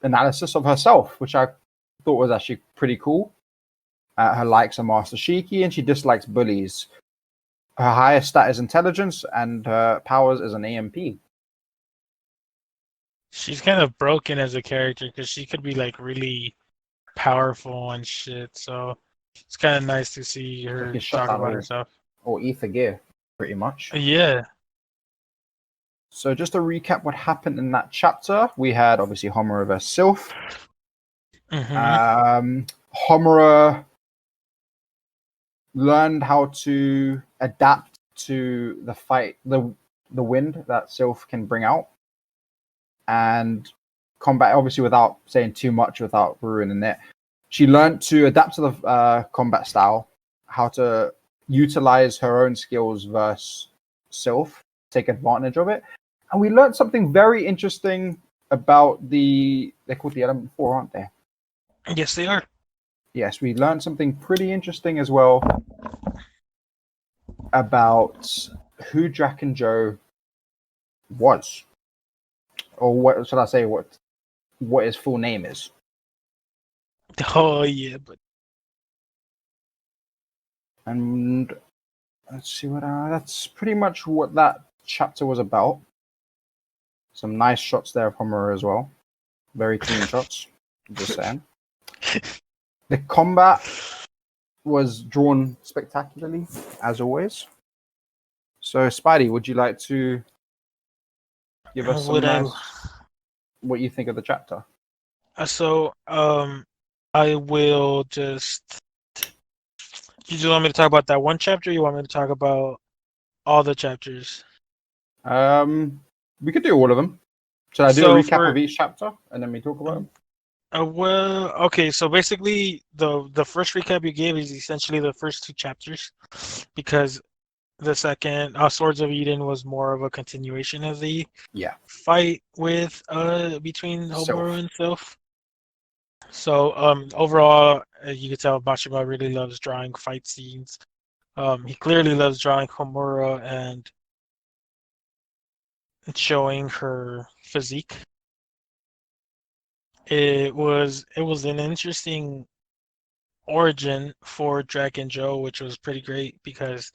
[SPEAKER 2] analysis of herself, which I thought was actually pretty cool. Her likes are Master Shiki, and she dislikes bullies. Her highest stat is intelligence, and her powers is an AMP.
[SPEAKER 1] She's kind of broken as a character because she could be like really powerful and shit. So it's kind of nice to see her
[SPEAKER 2] Like
[SPEAKER 1] talk about herself.
[SPEAKER 2] or ether gear, pretty much.
[SPEAKER 1] Yeah.
[SPEAKER 2] So just to recap what happened in that chapter, we had obviously Homura vs. Sylph.
[SPEAKER 1] Mm-hmm.
[SPEAKER 2] Homura learned how to adapt to the fight, the wind that Sylph can bring out, and combat. Obviously, without saying too much, without ruining it, she learned to adapt to the combat style, how to utilize her own skills versus Sylph, take advantage of it. And we learned something very interesting about they're called the Element 4, aren't they?
[SPEAKER 1] Yes, they are.
[SPEAKER 2] Yes, we learned something pretty interesting as well about who Jack and Joe was. Or what should I say, what his full name is.
[SPEAKER 1] Oh yeah, but
[SPEAKER 2] And let's see that's pretty much what that chapter was about. Some nice shots there from her as well. Very clean shots. Just saying. The combat was drawn spectacularly, as always. So, Spidey, would you like to give us what you think of the chapter?
[SPEAKER 1] So I will just. You just want me to talk about that one chapter? Or you want me to talk about all the chapters?
[SPEAKER 2] We could do all of them. Should I do a recap of each chapter and then we talk about them?
[SPEAKER 1] Well, okay. So basically, the first recap you gave is essentially the first two chapters, because the second, Swords of Eden, was more of a continuation of the fight with between Homura and Sylph. So overall, you can tell Mashima really loves drawing fight scenes. He clearly loves drawing Homura and showing her physique. It was an interesting origin for Jack and Joe, which was pretty great because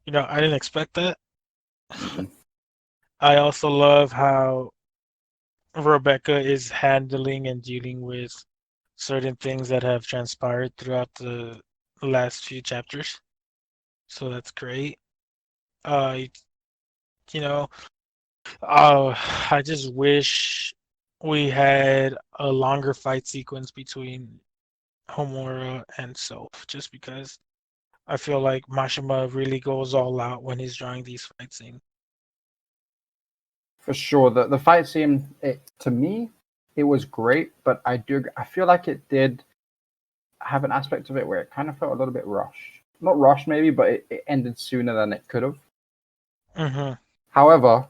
[SPEAKER 1] I didn't expect that. I also love how Rebecca is handling and dealing with certain things that have transpired throughout the last few chapters. So that's great. You know, I just wish we had a longer fight sequence between Homura and Sylph, just because I feel like Mashima really goes all out when he's drawing these fight scenes.
[SPEAKER 2] For sure, the fight scene, to me, it was great, but I feel like it did have an aspect of it where it kind of felt a little bit rushed. Not rushed, maybe, but it ended sooner than it could have.
[SPEAKER 1] Mm-hmm.
[SPEAKER 2] However,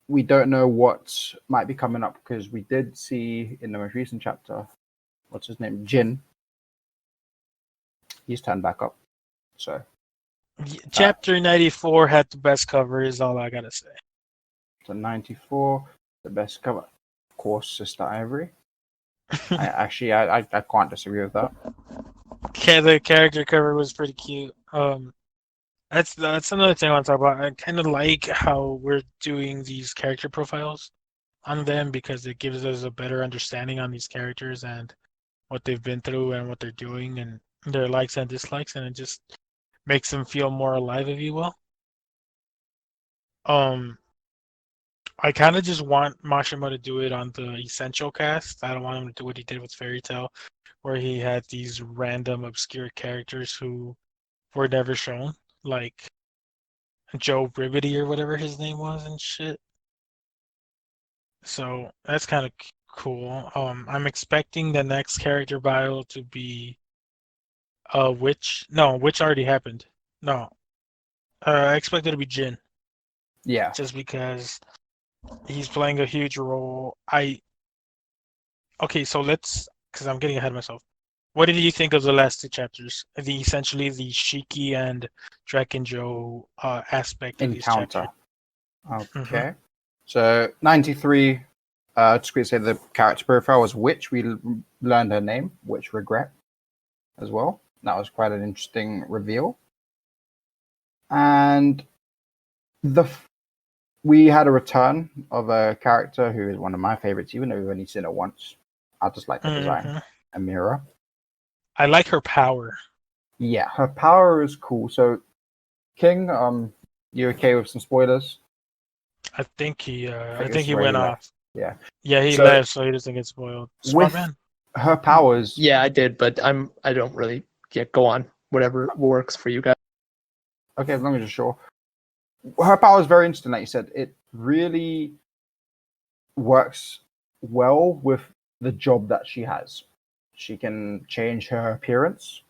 [SPEAKER 2] we don't know what might be coming up because we did see in the most recent chapter, what's his name, Jin. He's turned back up. So,
[SPEAKER 1] chapter 94 had the best cover, is all I gotta say.
[SPEAKER 2] So 94, the best cover, of course, Sister Ivory. I can't disagree with that.
[SPEAKER 1] The character cover was pretty cute. That's another thing I want to talk about. I kind of like how we're doing these character profiles on them because it gives us a better understanding on these characters and what they've been through and what they're doing and their likes and dislikes, and it just makes them feel more alive, if you will. I kind of just want Mashima to do it on the Essential cast. I don't want him to do what he did with Fairy Tail, where he had these random obscure characters who were never shown, like Joe Ribbity or whatever his name was and shit. So that's kind of cool. I'm expecting the next character bio to be Witch. No, Witch already happened. No, I expect it to be Jin.
[SPEAKER 2] Yeah.
[SPEAKER 1] Just because he's playing a huge role. Okay, so because I'm getting ahead of myself. What did you think of the last two chapters? Essentially the Shiki and Drac and Joe aspect of this chapter.
[SPEAKER 2] Okay. So 93. Just quickly say the character profile was Witch. We learned her name, Witch Regret, as well. That was quite an interesting reveal. And we had a return of a character who is one of my favorites, even though we've only seen her once. I just like the design. Amira.
[SPEAKER 1] I like her power.
[SPEAKER 2] Yeah, her power is cool. So, King, you okay with some spoilers?
[SPEAKER 1] I think he
[SPEAKER 2] It's
[SPEAKER 1] he
[SPEAKER 2] where
[SPEAKER 1] went
[SPEAKER 2] he
[SPEAKER 1] off.
[SPEAKER 2] left. Yeah.
[SPEAKER 1] Yeah, he
[SPEAKER 2] So-
[SPEAKER 1] left so he doesn't get spoiled. Smart
[SPEAKER 2] With
[SPEAKER 1] man.
[SPEAKER 2] her powers,
[SPEAKER 3] Yeah, I did, but I don't really. Yeah, go on. Whatever works for you guys.
[SPEAKER 2] okay, as long as you're sure. Her power is very interesting, like you said. It really works well with the job that she has. She can change her appearance.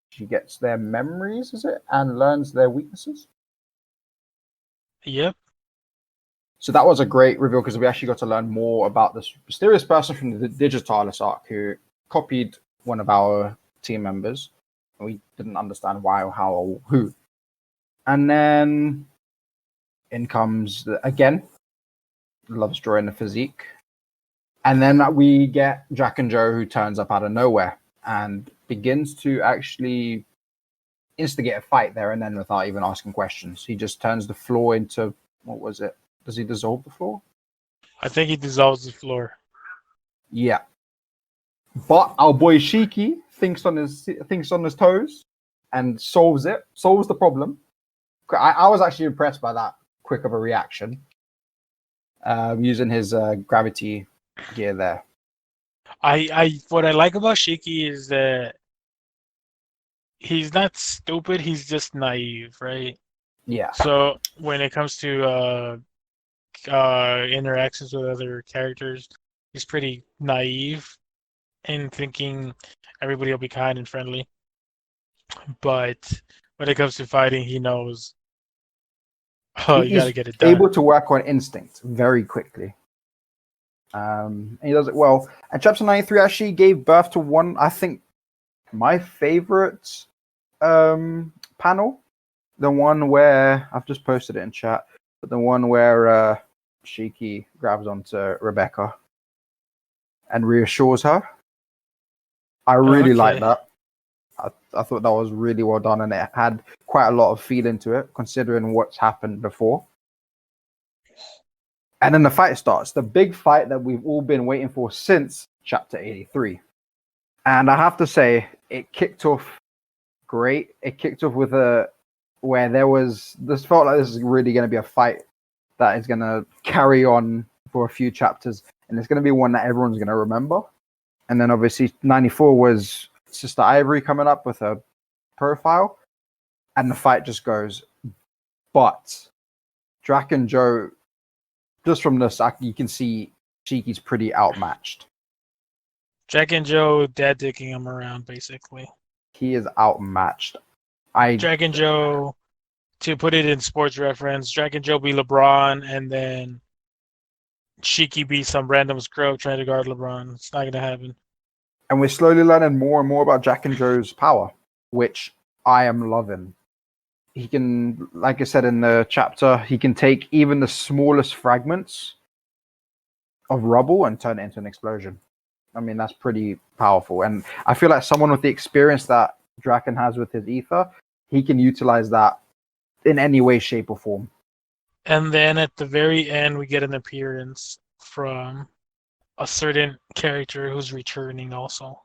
[SPEAKER 2] She gets their memories, is it? And learns their weaknesses.
[SPEAKER 1] Yep.
[SPEAKER 2] So that was a great reveal because we actually got to learn more about this mysterious person from the Digitalis arc who copied one of our team members. We didn't understand why or how or who. And then in comes, again, loves drawing the physique. And then we get Jack and Joe who turns up out of nowhere and begins to actually instigate a fight there and then without even asking questions. He just turns the floor into, what was it? Does he dissolve the floor?
[SPEAKER 1] I think he dissolves the floor.
[SPEAKER 2] Yeah. But our boy Shiki thinks on his toes and solves the problem. I was actually impressed by that quick of a reaction. Using his gravity gear there.
[SPEAKER 1] What I like about Shiki is that he's not stupid, he's just naive, right?
[SPEAKER 2] Yeah.
[SPEAKER 1] So when it comes to interactions with other characters, he's pretty naive in thinking everybody will be kind and friendly. But when it comes to fighting, he knows, oh, you got to get it done.
[SPEAKER 2] Able to work on instinct very quickly. He does it well. And chapter 93 actually gave birth to one, I think, my favorite panel. The one where I've just posted it in chat, but the one where Shiki grabs onto Rebecca and reassures her. I really like that. I thought that was really well done, and it had quite a lot of feeling to it, considering what's happened before. And then the fight starts, the big fight that we've all been waiting for since chapter 83. And I have to say, it kicked off great. It kicked off with where there was, this felt like this is really going to be a fight that is going to carry on for a few chapters, and it's going to be one that everyone's going to remember. And then obviously 94 was Sister Ivory coming up with a profile, and the fight just goes. But Drac and Joe, just from this, you can see Shiki's pretty outmatched.
[SPEAKER 1] Jack and Joe dad dicking him around, basically.
[SPEAKER 2] He is outmatched.
[SPEAKER 1] Jack and Joe, to put it in sports reference, Jack and Joe be LeBron, and then Shiki be some random scrub trying to guard LeBron. It's not gonna happen.
[SPEAKER 2] And we're slowly learning more and more about Jack and Joe's power, which I am loving. He can, like I said in the chapter, he can take even the smallest fragments of rubble and turn it into an explosion. I mean, that's pretty powerful. And I feel like someone with the experience that Draken has with his ether, he can utilize that in any way, shape, or form.
[SPEAKER 1] And then at the very end, we get an appearance from a certain character who's returning also.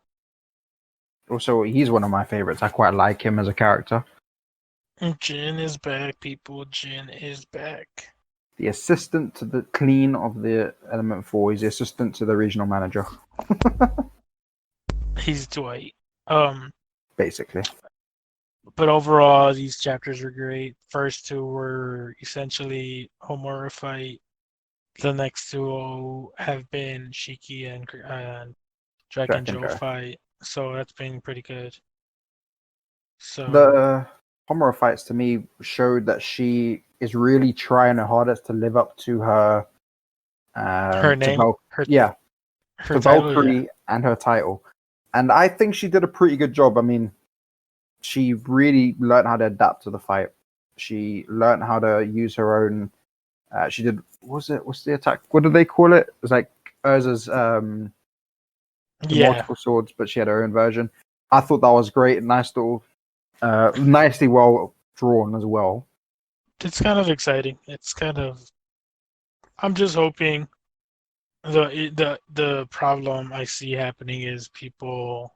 [SPEAKER 2] Also, he's one of my favorites. I quite like him as a character.
[SPEAKER 1] Jin is back, people. Jin is back.
[SPEAKER 2] The assistant to the clean of the Element 4. He's the assistant to the regional manager.
[SPEAKER 1] He's Dwight.
[SPEAKER 2] Basically.
[SPEAKER 1] But overall, these chapters were great. First two were essentially Homura fight. The next two have been Shiki and Drac and Joe fight. So that's been pretty good. So
[SPEAKER 2] the Homura fights to me showed that she is really trying her hardest to live up to her
[SPEAKER 1] her name, her
[SPEAKER 2] to Valkyrie and her title. And I think she did a pretty good job. I mean, she really learned how to adapt to the fight. She learned how to use her own She did. What's the attack? What did they call it? It was like Urza's the
[SPEAKER 1] Yeah,
[SPEAKER 2] multiple swords, but she had her own version. I thought that was great. Nice little, nicely well drawn as well.
[SPEAKER 1] it's kind of exciting. It's kind of. I'm just hoping the problem I see happening is people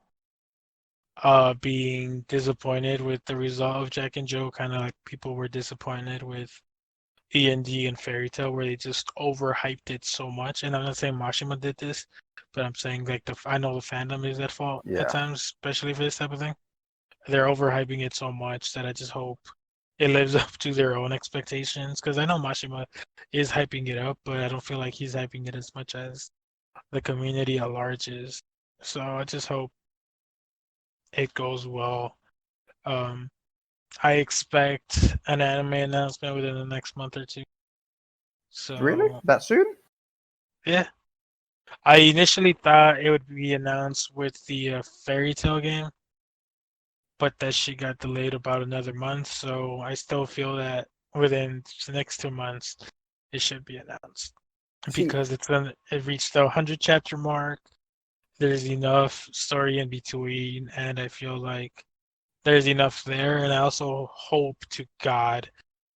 [SPEAKER 1] being disappointed with the result of Jack and Joe, kind of like people were disappointed with E&D and Fairy Tale, where they just overhyped it so much. And I'm not saying Mashima did this, but I'm saying like I know the fandom is at fault at
[SPEAKER 2] Yeah,
[SPEAKER 1] times, especially for this type of thing. They're overhyping it so much that I just hope it lives up to their own expectations. Because I know Mashima is hyping it up, but I don't feel like he's hyping it as much as the community at large is. So I just hope it goes well. Um, I expect an anime announcement within the next month or two.
[SPEAKER 2] really,
[SPEAKER 1] So
[SPEAKER 2] that soon?
[SPEAKER 1] yeah, I initially thought it would be announced with the Fairy Tale game, but that shit got delayed about another month. So I still feel that within the next 2 months it should be announced
[SPEAKER 2] See,
[SPEAKER 1] because it reached the 100 chapter mark. There's enough story in between, and I feel like there's enough there. And I also hope to God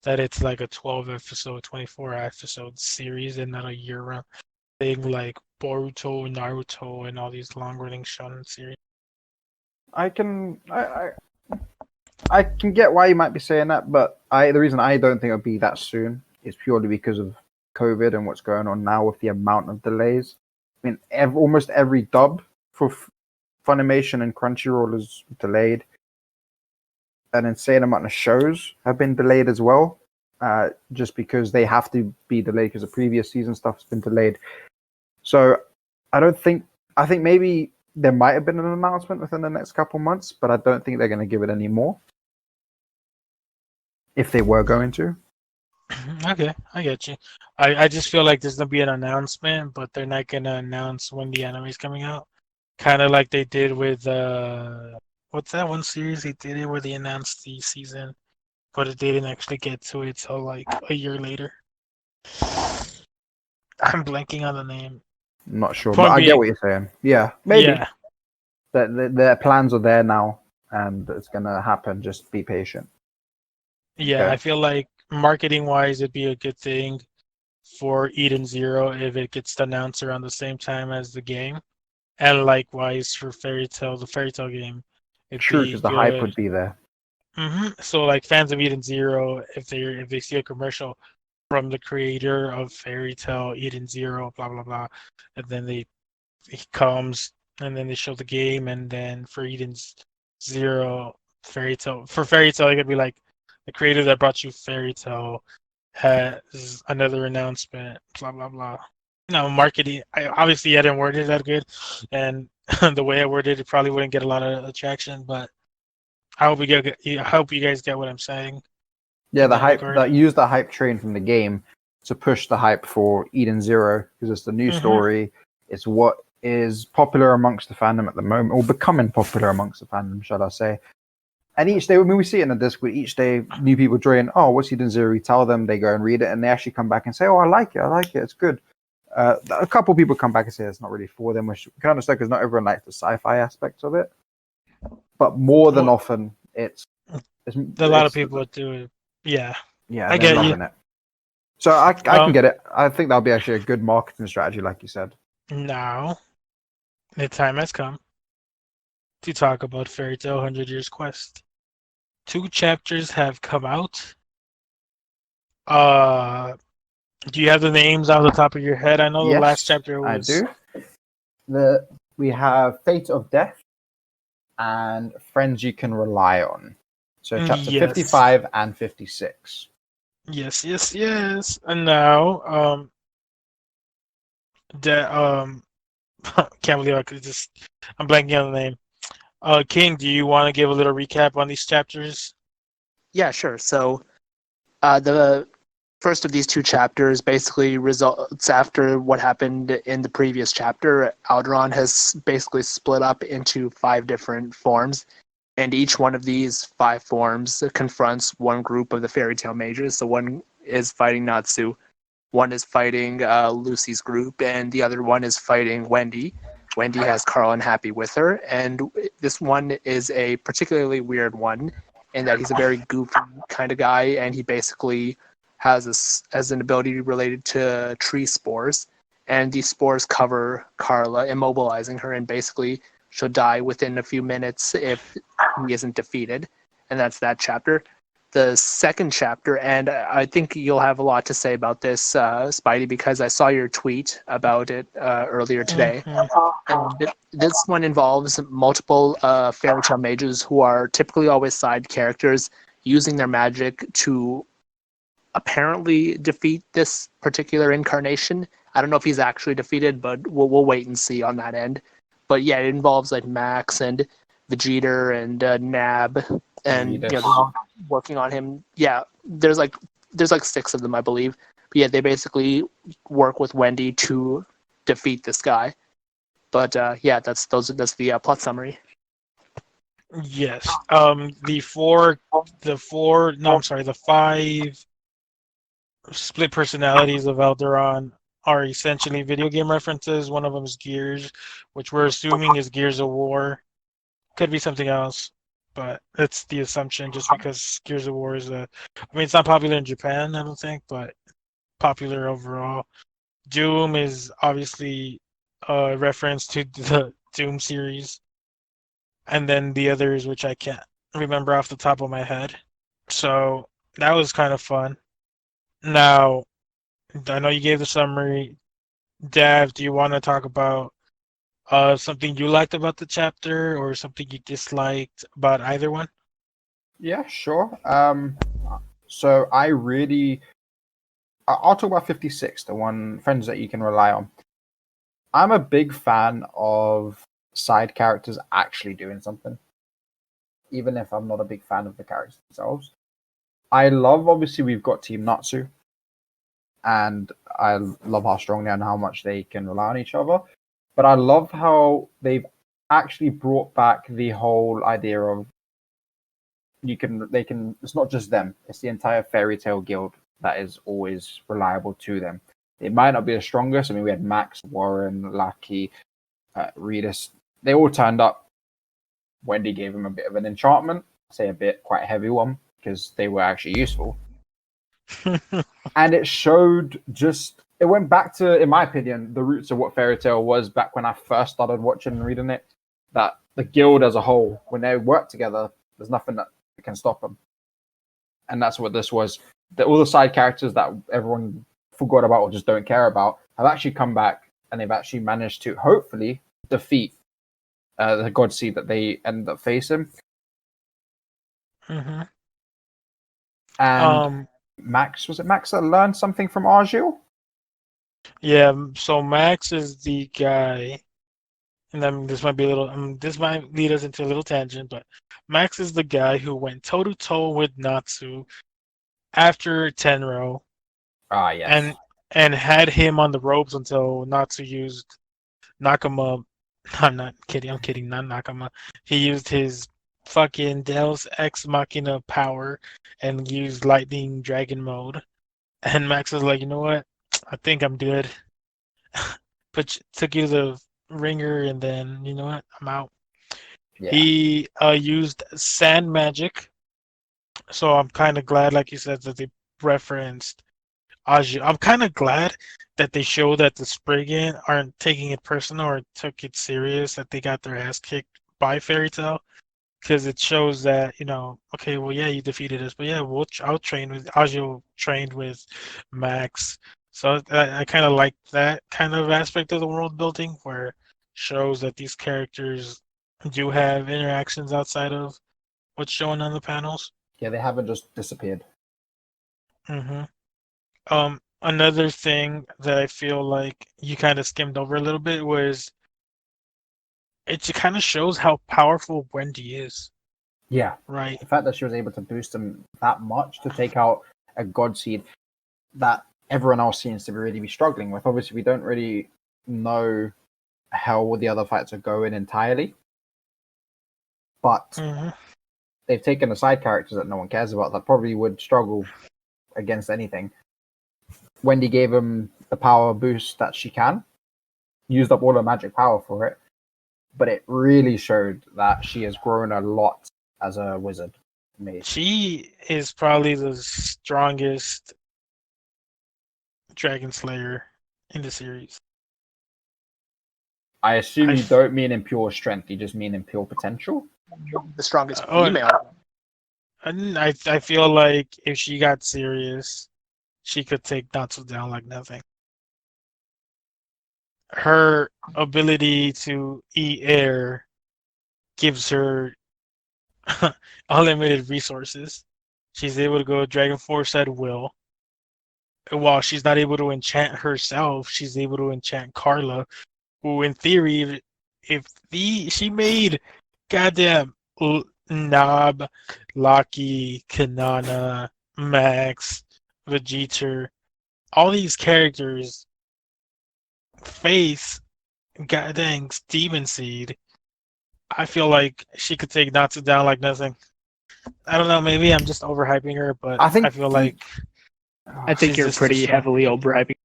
[SPEAKER 1] that it's like a 12 episode, 24 episode series and not a year round thing like Boruto, Naruto, and all these long running shonen series.
[SPEAKER 2] I can, I can get why you might be saying that, but the reason I don't think it'll be that soon is purely because of COVID and what's going on now with the amount of delays. I mean, almost every dub for Funimation and Crunchyroll is delayed. An insane amount of shows have been delayed as well, just because they have to be delayed because the previous season stuff has been delayed. So I don't think. I think maybe there might have been an announcement within the next couple months, but I don't think they're going to give it any more. If they were going to,
[SPEAKER 1] Okay, I get you. I just feel like there's gonna be an announcement, but they're not gonna announce when the anime is coming out. Kind of like they did with what's that one series they did it where they announced the season, but it didn't actually get to it till like a year later. I'm blanking on the name.
[SPEAKER 2] I'm not sure, but
[SPEAKER 1] Point
[SPEAKER 2] I get
[SPEAKER 1] being,
[SPEAKER 2] what you're saying. Yeah, maybe
[SPEAKER 1] yeah,
[SPEAKER 2] their plans are there now, and it's going to happen. Just be patient.
[SPEAKER 1] yeah.
[SPEAKER 2] Okay.
[SPEAKER 1] I feel like marketing wise, it'd be a good thing for EdensZero if it gets announced around the same time as the game. And likewise for Fairy Tale, the Fairy Tale game, it'd
[SPEAKER 2] True,
[SPEAKER 1] be
[SPEAKER 2] because the hype
[SPEAKER 1] good.
[SPEAKER 2] would be there.
[SPEAKER 1] So like fans of EdensZero, if they see a commercial from the creator of Fairy Tale, EdensZero, blah blah blah, and then he comes and then they show the game, and then for EdensZero, Fairy Tale, it could be like the creator that brought you Fairy Tale has another announcement, blah blah blah. No marketing. Obviously I didn't word it that good, and the way I worded it probably wouldn't get a lot of attraction. But I hope you guys get what I'm saying
[SPEAKER 2] Yeah,
[SPEAKER 1] in
[SPEAKER 2] the
[SPEAKER 1] that
[SPEAKER 2] hype
[SPEAKER 1] regard.
[SPEAKER 2] that use the hype train from the game to push the hype for EdensZero because it's the new
[SPEAKER 1] Hmm.
[SPEAKER 2] story. It's what is popular amongst the fandom at the moment, or becoming popular amongst the fandom, shall I say? And each day, I mean, we see it in the Discord. Each day, new people join. Oh, what's EdensZero? We tell them, they go and read it, and they actually come back and say, "Oh, I like it. I like it. It's good." A couple people come back and say it's not really for them, which we can understand because not everyone likes the sci-fi aspects of it. But more than
[SPEAKER 1] Well,
[SPEAKER 2] often,
[SPEAKER 1] a lot of
[SPEAKER 2] it's
[SPEAKER 1] people do it. Yeah,
[SPEAKER 2] yeah,
[SPEAKER 1] I
[SPEAKER 2] they're
[SPEAKER 1] get you.
[SPEAKER 2] loving it. So I can
[SPEAKER 1] Um,
[SPEAKER 2] get it. I think that'll be actually a good marketing strategy, like you said.
[SPEAKER 1] Now the time has come to talk about Fairy Tale 100 Years Quest. 2 chapters have come out. Uh, do you have the names off the top of your head? I know the last
[SPEAKER 2] Yes,
[SPEAKER 1] chapter
[SPEAKER 2] I
[SPEAKER 1] was.
[SPEAKER 2] do. We have Fate of Death and Friends You Can Rely On. So chapter
[SPEAKER 1] Yes,
[SPEAKER 2] 55 and 56.
[SPEAKER 1] yes. And now, that can't believe I could just. I'm blanking on the name. King, do you want to give a little recap on these chapters?
[SPEAKER 3] Yeah, sure. So the first of these two chapters basically results after what happened in the previous chapter. Alderon has basically split up into 5 different forms, and each one of these 5 forms confronts one group of the fairy tale mages. So one is fighting Natsu, One is fighting Lucy's group, and the other one is fighting Wendy. Wendy has Carl and Happy with her, and this one is a particularly weird one in that he's a very goofy kind of guy, and he basically has an ability related to tree spores, and these spores cover Carla, immobilizing her, and basically she'll die within a few minutes if he isn't defeated, and that's that chapter. The second chapter, and I think you'll have a lot to say about this, Spidey, because I saw your tweet about it earlier today. And this one involves multiple fairy tale mages who are typically always side characters using their magic to apparently defeat this particular incarnation. I don't know if he's actually defeated, but we'll wait and see on that end. But yeah, it involves like Max and Vegeta and Nab, and you know, they're all working on him. Yeah, there's like 6 of them, I believe. But yeah, they basically work with Wendy to defeat this guy. But yeah, that's the plot summary.
[SPEAKER 1] Yes. The five split personalities of Alderaan are essentially video game references. One of them is Gears, which we're assuming is Gears of War. Could be something else, but it's the assumption just because Gears of War is I mean, it's not popular in Japan, I don't think, but popular overall. Doom is obviously a reference to the Doom series, and then the others, which I can't remember off the top of my head. So that was kind of fun. Now, I know you gave the summary. Dav, do you want to talk about something you liked about the chapter or something you disliked about either one?
[SPEAKER 2] Yeah, sure. So I'll talk about 56, the one Friends That You Can Rely On. I'm a big fan of side characters actually doing something, even if I'm not a big fan of the characters themselves. I love, obviously, we've got Team Natsu, and I love how strong they are and how much they can rely on each other. But I love how they've actually brought back the whole idea of it's not just them, it's the entire fairy tale guild that is always reliable to them. It might not be the strongest. I mean, we had Max, Warren, Lucky, Redis. They all turned up. Wendy gave him a bit of an enchantment, say a bit, quite a heavy one, because they were actually useful. And it showed it went back to, in my opinion, the roots of what fairy tale was back when I first started watching and reading it. That the guild as a whole, when they work together, there's nothing that can stop them. And that's what this was. All the side characters that everyone forgot about or just don't care about have actually come back, and they've actually managed to hopefully defeat the god seed that they end up facing.
[SPEAKER 1] Mm-hmm.
[SPEAKER 2] And Max, was it Max that learned something from Argyle?
[SPEAKER 1] Yeah, so Max is the guy, and then this might be a little, this might lead us into a little tangent, but Max is the guy who went toe to toe with Natsu after Tenro.
[SPEAKER 2] Ah, yes.
[SPEAKER 1] And had him on the ropes until Natsu used Nakama. I'm not kidding. I'm kidding. Not Nakama. He used his fucking Deus Ex Machina power and used Lightning Dragon mode. And Max was like, you know what? I think I'm good. Took you the ringer, and then you know what? I'm out.
[SPEAKER 2] Yeah.
[SPEAKER 1] He used sand magic, so I'm kind of glad, like you said, that they referenced Aju. I'm kind of glad that they show that the Spriggan aren't taking it personal or took it serious, that they got their ass kicked by Fairy Tail, because it shows that, okay, well, yeah, you defeated us, but yeah, I'll train with Aju, trained with Max. So I kind of like that kind of aspect of the world building, where it shows that these characters do have interactions outside of what's shown on the panels.
[SPEAKER 2] Yeah, they haven't just disappeared.
[SPEAKER 1] Mm-hmm. Another thing that I feel like you kind of skimmed over a little bit was it kind of shows how powerful Wendy is,
[SPEAKER 2] Yeah.
[SPEAKER 1] right?
[SPEAKER 2] The fact that she was able to boost them that much to take out a god seed that everyone else seems to really be struggling with. Obviously, we don't really know how the other fights are going entirely, but they've taken the side characters that no one cares about that probably would struggle against anything. Wendy gave him the power boost that she can, used up all her magic power for it, but it really showed that she has grown a lot as a wizard. Me.
[SPEAKER 1] She is probably the strongest Dragon Slayer in the series.
[SPEAKER 2] I assume you don't mean in pure strength, you just mean in pure potential?
[SPEAKER 3] The strongest
[SPEAKER 1] Oh,
[SPEAKER 3] female.
[SPEAKER 1] I feel like if she got serious, she could take Natsu down like nothing. Her ability to eat air gives her unlimited resources. She's able to go Dragon Force at will. While she's not able to enchant herself, she's able to enchant Carla, who in theory, if she made goddamn Nob, Loki, Kanana, Max, Vegeta, all these characters face goddamn Demon Seed. I feel like she could take Natsu down like nothing. I don't know, maybe I'm just overhyping her, but I feel like
[SPEAKER 3] I think
[SPEAKER 1] she's
[SPEAKER 3] you're
[SPEAKER 1] just
[SPEAKER 3] pretty heavily overhyping.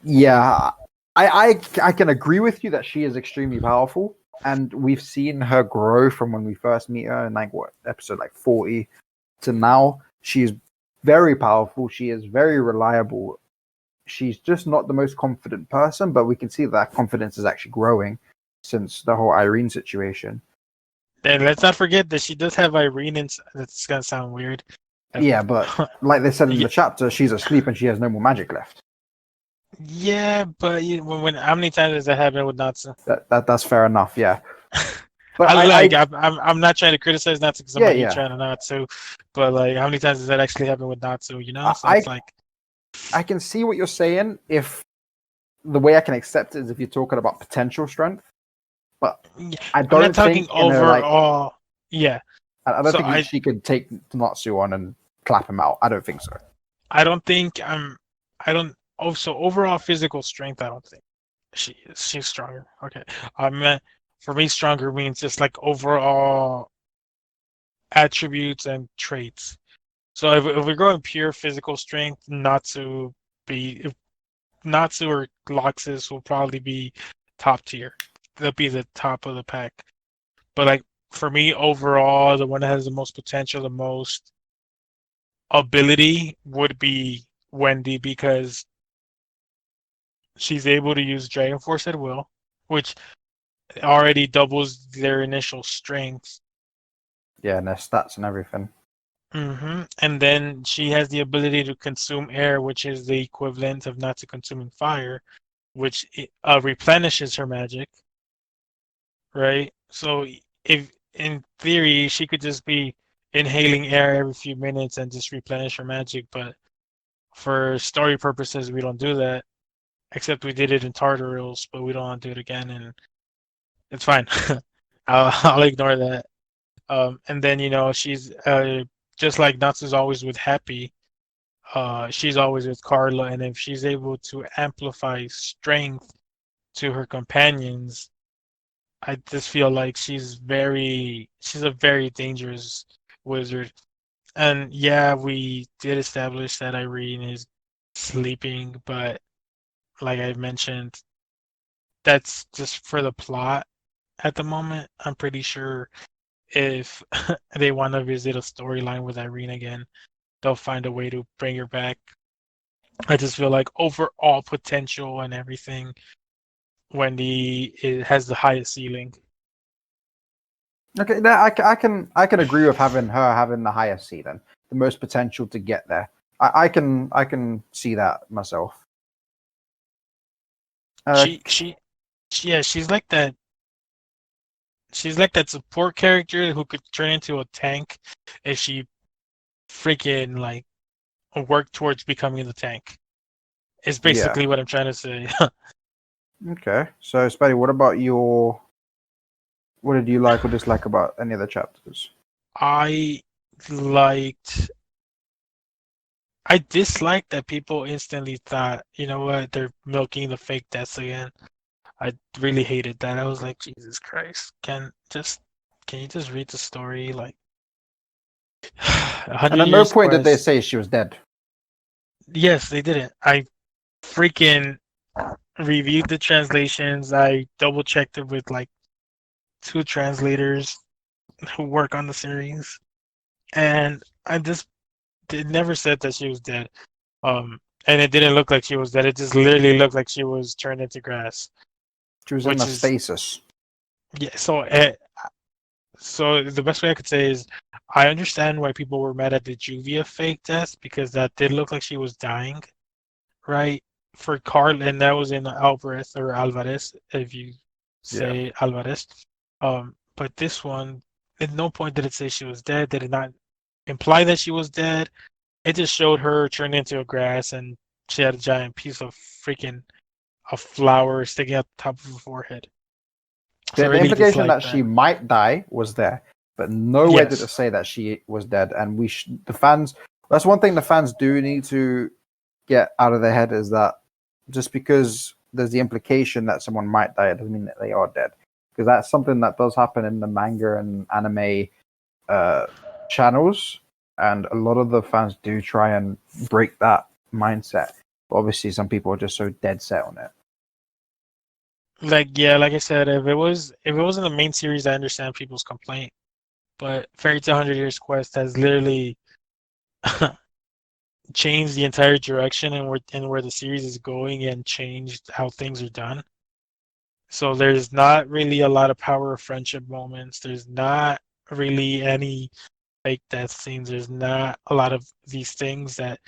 [SPEAKER 2] Yeah, I can agree with you that she is extremely powerful, and we've seen her grow from when we first meet her in like what episode like 40 to now. She's very powerful. She is very reliable. She's just not the most confident person, but we can see that confidence is actually growing since the whole Irene situation.
[SPEAKER 1] And let's not forget that she does have Irene, and that's gonna sound weird.
[SPEAKER 2] Yeah, but like they said in the chapter, she's asleep and she has no more magic left.
[SPEAKER 1] Yeah, but when how many times has that happened with Natsu?
[SPEAKER 2] That's fair enough. Yeah, but
[SPEAKER 1] I'm not trying to criticize Natsu because I'm trying to Natsu, but like how many times has that actually happened with Natsu? You know, so it's like
[SPEAKER 2] I can see what you're saying. If the way I can accept it is if you're talking about potential strength, but I don't
[SPEAKER 1] I'm not talking
[SPEAKER 2] think
[SPEAKER 1] overall. Yeah,
[SPEAKER 2] I don't think she could take Natsu on and clap him out. I don't think so.
[SPEAKER 1] I don't think I don't. Oh, so overall physical strength, I don't think she's stronger. Okay, for me, stronger means just like overall attributes and traits. So if we're going pure physical strength, Natsu or Loxus will probably be top tier. They'll be the top of the pack. But like for me, overall, the one that has the most potential, the most ability would be Wendy because she's able to use Dragon Force at will, which already doubles their initial strength.
[SPEAKER 2] Yeah, and their stats and everything.
[SPEAKER 1] And then she has the ability to consume air, which is the equivalent of Natsu consuming fire, which replenishes her magic. Right? So if in theory she could just be inhaling air every few minutes and just replenish her magic, but for story purposes we don't do that. Except we did it in Tartarus, but we don't want to do it again, and it's fine. I'll ignore that. And then she's just like Natsu's always with Happy. She's always with Carla, and if she's able to amplify strength to her companions, I just feel like she's a very dangerous wizard. And yeah, we did establish that Irene is sleeping, but like I mentioned, that's just for the plot at the moment. I'm pretty sure if they want to visit a storyline with Irene again, they'll find a way to bring her back. I just feel like overall potential and everything, Wendy has the highest ceiling.
[SPEAKER 2] Okay, I can agree with having the highest ceiling, the most potential to get there. I can see that myself.
[SPEAKER 1] She's like that. She's like that support character who could turn into a tank if she freaking like worked towards becoming the tank. Is basically what I'm trying to say.
[SPEAKER 2] Okay, so Spidey, what did you like or dislike about any of the chapters?
[SPEAKER 1] I disliked that people instantly thought, you know what, they're milking the fake deaths again. I really hated that. I was like, Jesus Christ, can you just read the story? Like,
[SPEAKER 2] and at no point did they say she was dead.
[SPEAKER 1] Yes, they didn't. freaking reviewed the translations. I double checked it with like 2 translators who work on the series, and I just it never said that she was dead. And it didn't look like she was dead. It just literally looked like she was turned into grass,
[SPEAKER 2] She was in
[SPEAKER 1] which
[SPEAKER 2] a
[SPEAKER 1] is
[SPEAKER 2] stasis.
[SPEAKER 1] yeah. So the best way I could say is I understand why people were mad at the Juvia fake death because that did look like she was dying, right? For Carl, and that was in Alvarez or Alvarez, if you
[SPEAKER 2] Yeah.
[SPEAKER 1] say Alvarez. But this one, at no point did it say she was dead. Did it not imply that she was dead? It just showed her turned into a grass, and she had a giant piece of freaking a flower sticking out the top of her forehead. So I
[SPEAKER 2] The
[SPEAKER 1] really
[SPEAKER 2] implication
[SPEAKER 1] dislike
[SPEAKER 2] that she
[SPEAKER 1] that.
[SPEAKER 2] might die was there, but nowhere did it
[SPEAKER 1] Yes.
[SPEAKER 2] say that she was dead. And the fans. That's one thing the fans do need to get out of their head is that just because there's the implication that someone might die, it doesn't mean that they are dead. Because that's something that does happen in the manga and anime channels, and a lot of the fans do try and break that mindset. But obviously, some people are just so dead set on it.
[SPEAKER 1] Like yeah, like I said, if it wasn't the main series, I understand people's complaint. But Fairy Tail 100 Years Quest has literally changed the entire direction and where the series is going and changed how things are done. So there's not really a lot of power of friendship moments. There's not really any fake death scenes. There's not a lot of these things that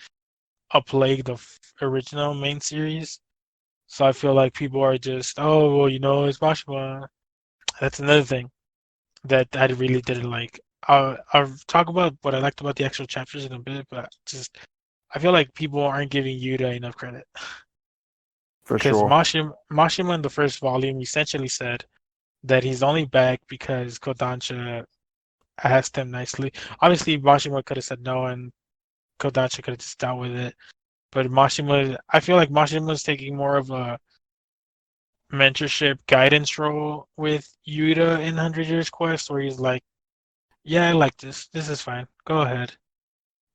[SPEAKER 1] plague the original main series. So I feel like people are just, oh, well, it's Mashima. That's another thing that I really didn't like. I'll talk about what I liked about the actual chapters in a bit, but just I feel like people aren't giving Yuta enough credit
[SPEAKER 2] For
[SPEAKER 1] because
[SPEAKER 2] sure.
[SPEAKER 1] Mashima in the first volume essentially said that he's only back because Kodansha asked him nicely. Obviously, Mashima could have said no, and Kodansha could have just dealt with it. But I feel like Mashima's taking more of a mentorship guidance role with Yuta in 100 Years Quest, where he's like, yeah, I like this. This is fine. Go ahead.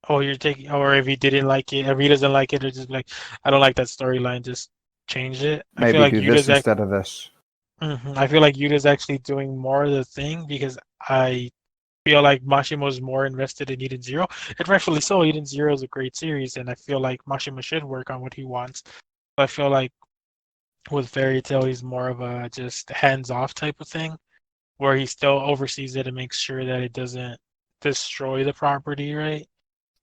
[SPEAKER 1] Oh, you're taking, or if he didn't like it, if he doesn't like it, or just like, I don't like that storyline, just change it.
[SPEAKER 2] Maybe do this instead of this.
[SPEAKER 1] I feel like Yuta's actually doing more of the thing because I feel like Mashima's more invested in EdensZero, and rightfully so. EdensZero is a great series, and I feel like Mashima should work on what he wants. But I feel like with Fairy Tail, he's more of a just hands-off type of thing, where he still oversees it and makes sure that it doesn't destroy the property, right?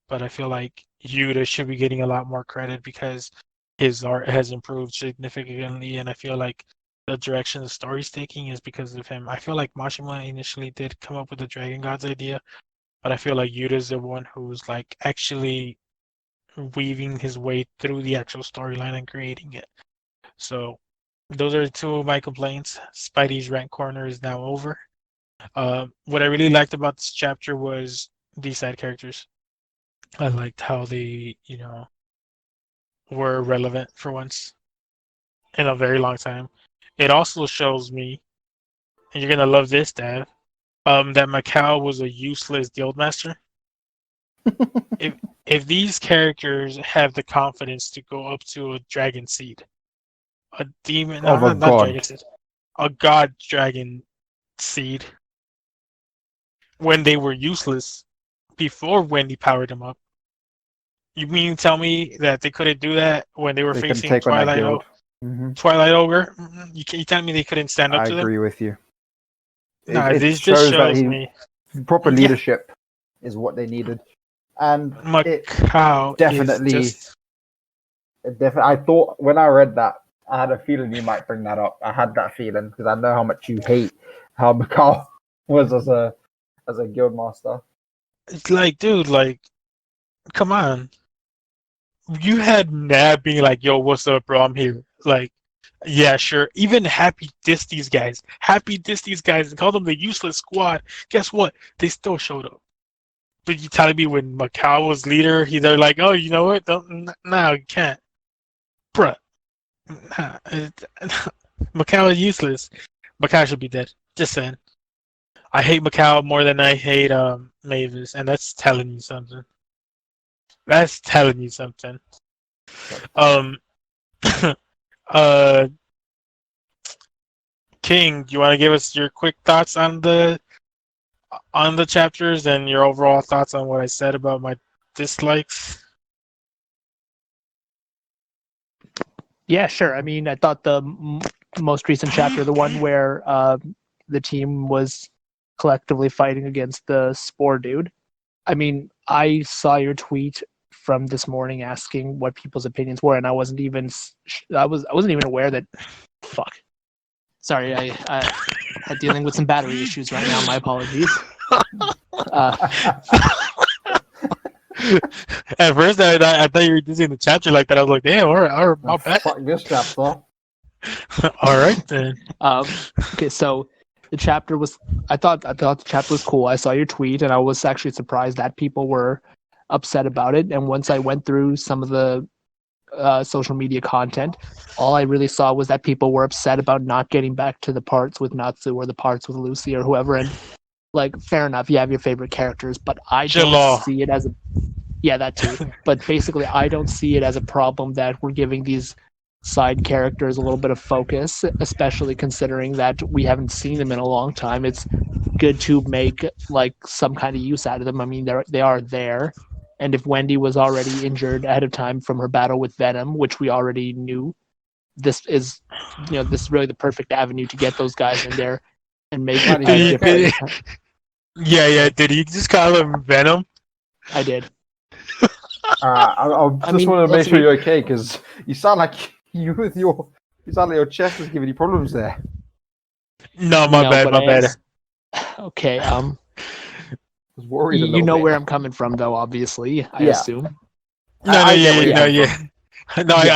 [SPEAKER 1] But I feel like Yuta should be getting a lot more credit because his art has improved significantly, and I feel like the direction the story's taking is because of him. I feel like Mashima initially did come up with the Dragon Gods idea, but I feel like Yuta's the one who's like actually weaving his way through the actual storyline and creating it. So those are two of my complaints. Spidey's rant corner is now over. What I really liked about this chapter was the side characters. I liked how they, were relevant for once in a very long time. It also shows me, and you're gonna love this, Dad, that Macau was a useless guild master. If if these characters have the confidence to go up to a dragon seed, a demon, no,
[SPEAKER 2] Of a
[SPEAKER 1] not dragon
[SPEAKER 2] god.
[SPEAKER 1] seed, a god dragon seed, when they were useless before Wendy powered them up. You mean tell me that they couldn't do that when they were
[SPEAKER 2] They can
[SPEAKER 1] facing
[SPEAKER 2] take on that guild. Hmm.
[SPEAKER 1] Twilight Ogre? You tell me they couldn't stand up
[SPEAKER 2] I
[SPEAKER 1] to them?
[SPEAKER 2] agree with you.
[SPEAKER 1] No,
[SPEAKER 2] It
[SPEAKER 1] this just
[SPEAKER 2] shows that
[SPEAKER 1] shows
[SPEAKER 2] he
[SPEAKER 1] me.
[SPEAKER 2] proper
[SPEAKER 1] Yeah,
[SPEAKER 2] leadership is what they needed, and it
[SPEAKER 1] Macau is
[SPEAKER 2] definitely,
[SPEAKER 1] just.
[SPEAKER 2] I thought when I read that, I had a feeling you might bring that up. I had that feeling because I know how much you hate how Mikal was as a guild master.
[SPEAKER 1] It's like, dude, like, come on. You had Nab being like, yo, what's up, bro? I'm here. Like, yeah, sure. Even Happy dissed these guys. Happy dissed these guys and called them the useless squad. Guess what? They still showed up. But you telling me when Macau was leader, they're like, oh, you know what? No, you can't. Bruh. Nah, Macau is useless. Macau should be dead. Just saying. I hate Macau more than I hate Mavis, and that's telling you something. That's telling you something. Um, uh, King, do you want to give us your quick thoughts on the chapters and your overall thoughts on what I said about my dislikes?
[SPEAKER 3] Yeah, sure. I mean, I thought the most recent chapter, the one where the team was collectively fighting against the Spore dude. I mean, I saw your tweet from this morning asking what people's opinions were, and I wasn't even aware that. Fuck. Sorry, I had dealing with some battery issues right now. My apologies.
[SPEAKER 1] At first, I thought you were using the chapter like that. I was like, damn, all right, my bad.
[SPEAKER 2] Fuck this chapter.
[SPEAKER 1] All right then.
[SPEAKER 3] Okay, so the chapter was. I thought the chapter was cool. I saw your tweet, and I was actually surprised that people were upset about it. And once I went through some of the social media content, all I really saw was that people were upset about not getting back to the parts with Natsu or the parts with Lucy or whoever. And like, fair enough, you have your favorite characters, but I don't see it as a that too. But basically, I don't see it as a problem that we're giving these side characters a little bit of focus, especially considering that we haven't seen them in a long time. It's good to make like some kind of use out of them. I mean, they are there. And if Wendy was already injured ahead of time from her battle with Venom, which we already knew, this is really the perfect avenue to get those guys in there and make a difference.
[SPEAKER 1] Yeah. Did he just call him Venom?
[SPEAKER 3] I did.
[SPEAKER 2] I just want to make sure you're okay, because you sound like your chest is giving you problems there.
[SPEAKER 1] No, my bad.
[SPEAKER 3] Okay.
[SPEAKER 2] I was worried.
[SPEAKER 3] You know where I'm coming from, though. Obviously, I assume.
[SPEAKER 1] No, I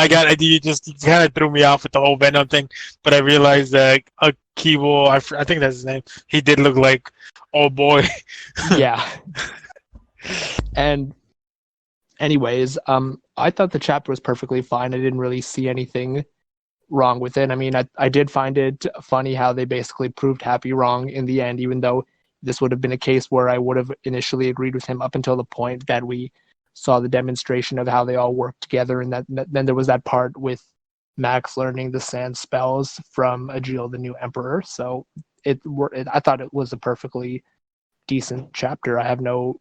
[SPEAKER 1] got it. You kind of threw me off with the whole Venom thing, but I realized that Akibo, I think that's his name. He did look like oh boy.
[SPEAKER 3] Yeah. And anyways, I thought the chapter was perfectly fine. I didn't really see anything wrong with it. I mean, I did find it funny how they basically proved Happy wrong in the end, even though this would have been a case where I would have initially agreed with him up until the point that we saw the demonstration of how they all work together. And then there was that part with Max learning the sand spells from Agil, the new emperor. So I thought it was a perfectly decent chapter. I have no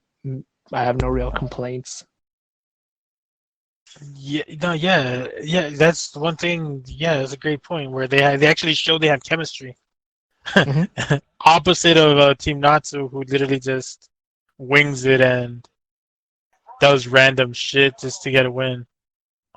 [SPEAKER 3] real complaints.
[SPEAKER 1] Yeah. That's one thing. Yeah, that's a great point where they actually show they have chemistry. Mm-hmm. Opposite of Team Natsu, who literally just wings it and does random shit just to get a win,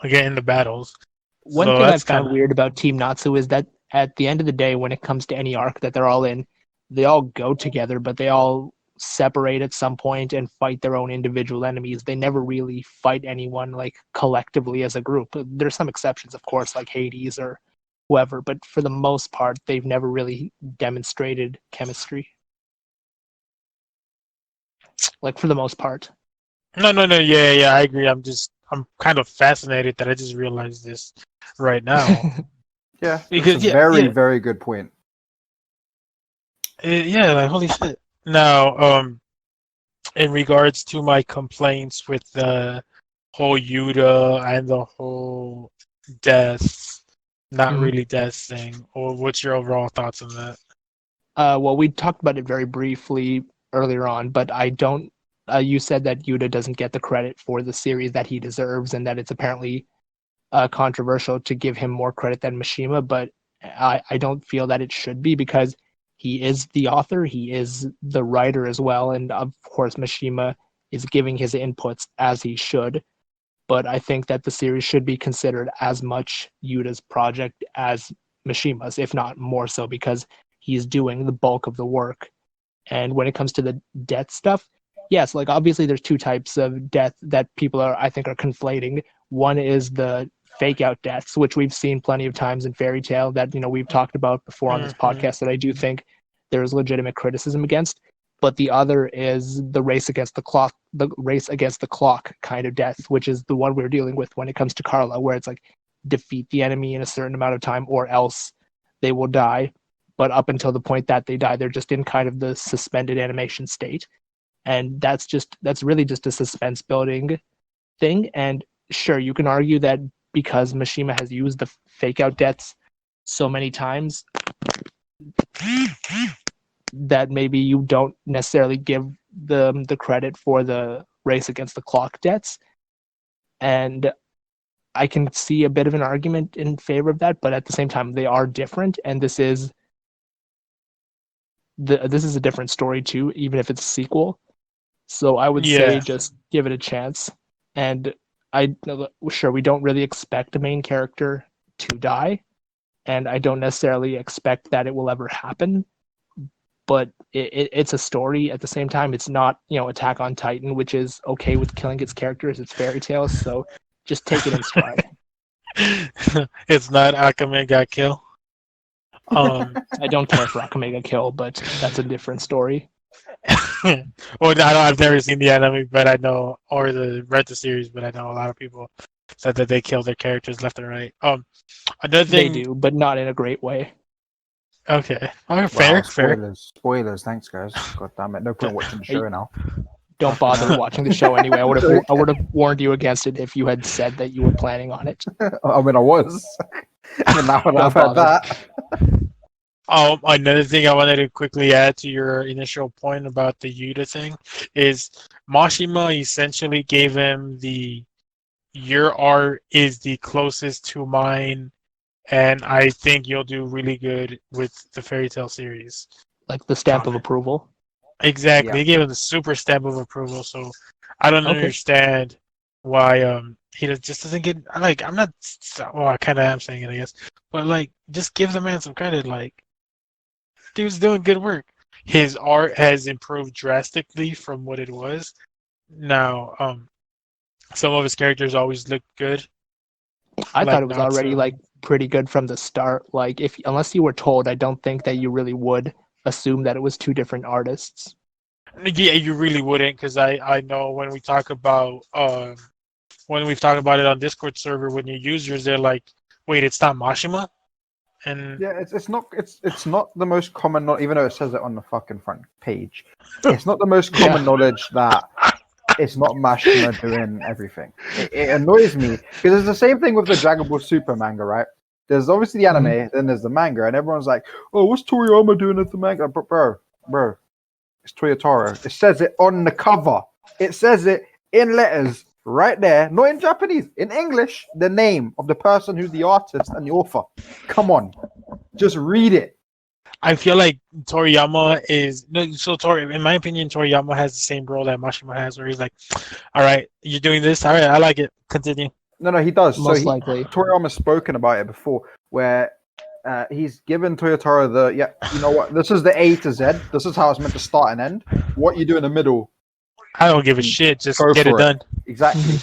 [SPEAKER 1] again in the battles.
[SPEAKER 3] One thing I've found weird about Team Natsu is that at the end of the day, when it comes to any arc that they're all in, they all go together, but they all separate at some point and fight their own individual enemies. They never really fight anyone like collectively as a group. There's some exceptions, of course, like Hades or whoever, but for the most part, they've never really demonstrated chemistry. Like, for the most part.
[SPEAKER 1] No, yeah, I agree. I'm kind of fascinated that I just realized this right now.
[SPEAKER 2] Yeah, because very, very good point.
[SPEAKER 1] Yeah, like holy shit. Now, in regards to my complaints with the whole Yuta and the whole death, not really death thing, or what's your overall thoughts on that?
[SPEAKER 3] Well, we talked about it very briefly earlier on, but I don't. You said that Yuta doesn't get the credit for the series that he deserves, and that it's apparently controversial to give him more credit than Mishima, but I don't feel that it should be, because he is the author, he is the writer as well, and of course Mishima is giving his inputs as he should. But I think that the series should be considered as much Yuta's project as Mishima's, if not more so, because he's doing the bulk of the work. And when it comes to the death stuff, yes, like obviously there's two types of death that people I think are conflating. One is the fake out deaths, which we've seen plenty of times in Fairy Tail that we've talked about before on this podcast, that I do think there's legitimate criticism against. But the other is the race against the clock kind of death, which is the one we're dealing with when it comes to Carla, where it's like defeat the enemy in a certain amount of time or else they will die. But up until the point that they die, they're just in kind of the suspended animation state. And that's really just a suspense building thing. And sure, you can argue that because Mishima has used the fake out deaths so many times that maybe you don't necessarily give them the credit for the race against the clock deaths. And I can see a bit of an argument in favor of that, but at the same time, they are different, and this is a different story too, even if it's a sequel. So I would say just give it a chance. And sure, we don't really expect a main character to die, and I don't necessarily expect that it will ever happen. But it's a story at the same time. It's not, Attack on Titan, which is okay with killing its characters. It's fairy tales, so just take it in stride.
[SPEAKER 1] It's not Akame got killed.
[SPEAKER 3] I don't care for Akame ga Kill, but that's a different story.
[SPEAKER 1] Well, I've never seen the anime, but I know, or read the series, but I know a lot of people said that they kill their characters left and right. Another thing
[SPEAKER 3] They do, but not in a great way.
[SPEAKER 1] Okay,
[SPEAKER 2] Wow,
[SPEAKER 1] fair.
[SPEAKER 2] spoilers. Thanks, guys. God damn it, no point watching the show now.
[SPEAKER 3] Don't bother watching the show anyway. I would have warned you against it if you had said that you were planning on it.
[SPEAKER 2] I mean, I was. Now I've heard that.
[SPEAKER 1] Another thing I wanted to quickly add to your initial point about the Yuta thing is Mashima essentially gave him your art is the closest to mine, and I think you'll do really good with the Fairy Tail series.
[SPEAKER 3] Like the stamp of approval.
[SPEAKER 1] Exactly.
[SPEAKER 2] Yeah.
[SPEAKER 1] He gave him the super stamp of approval, so I don't understand why he just doesn't get like I'm not well I kinda am saying it, I guess. But like just give the man some credit, like dude's doing good work. His art has improved drastically from what it was. Now, some of his characters always look good.
[SPEAKER 3] I thought it was already like pretty good from the start. Like unless you were told, I don't think that you really would assume that it was two different artists.
[SPEAKER 1] Yeah, you really wouldn't, because I know when we talk about when we've talked about it on Discord server, when your users they're like, wait, it's not Mashima? And
[SPEAKER 2] yeah, it's not the most common, not even though it says it on the fucking front page. It's not the most common knowledge that it's not Mashima doing everything. It annoys me because it's the same thing with the Dragon Ball Super manga, right? There's obviously the anime, then there's the manga, and everyone's like, "Oh, what's Toriyama doing at the manga?" Bro, it's Toyotaro. It says it on the cover. It says it in letters right there, not in Japanese, in English. The name of the person who's the artist and the author. Come on, just read it.
[SPEAKER 1] I feel like Toriyama in my opinion, Toriyama has the same role that Mashima has, where he's like, "All right, you're doing this. All right, I like it. Continue."
[SPEAKER 2] No, he does.
[SPEAKER 3] Most likely.
[SPEAKER 2] Toriyama's spoken about it before, where he's given Toyotaro you know what? This is the A to Z. This is how it's meant to start and end. What you do in the middle,
[SPEAKER 1] I don't give a shit. Just
[SPEAKER 2] go
[SPEAKER 1] get it
[SPEAKER 2] for
[SPEAKER 1] done.
[SPEAKER 2] Exactly.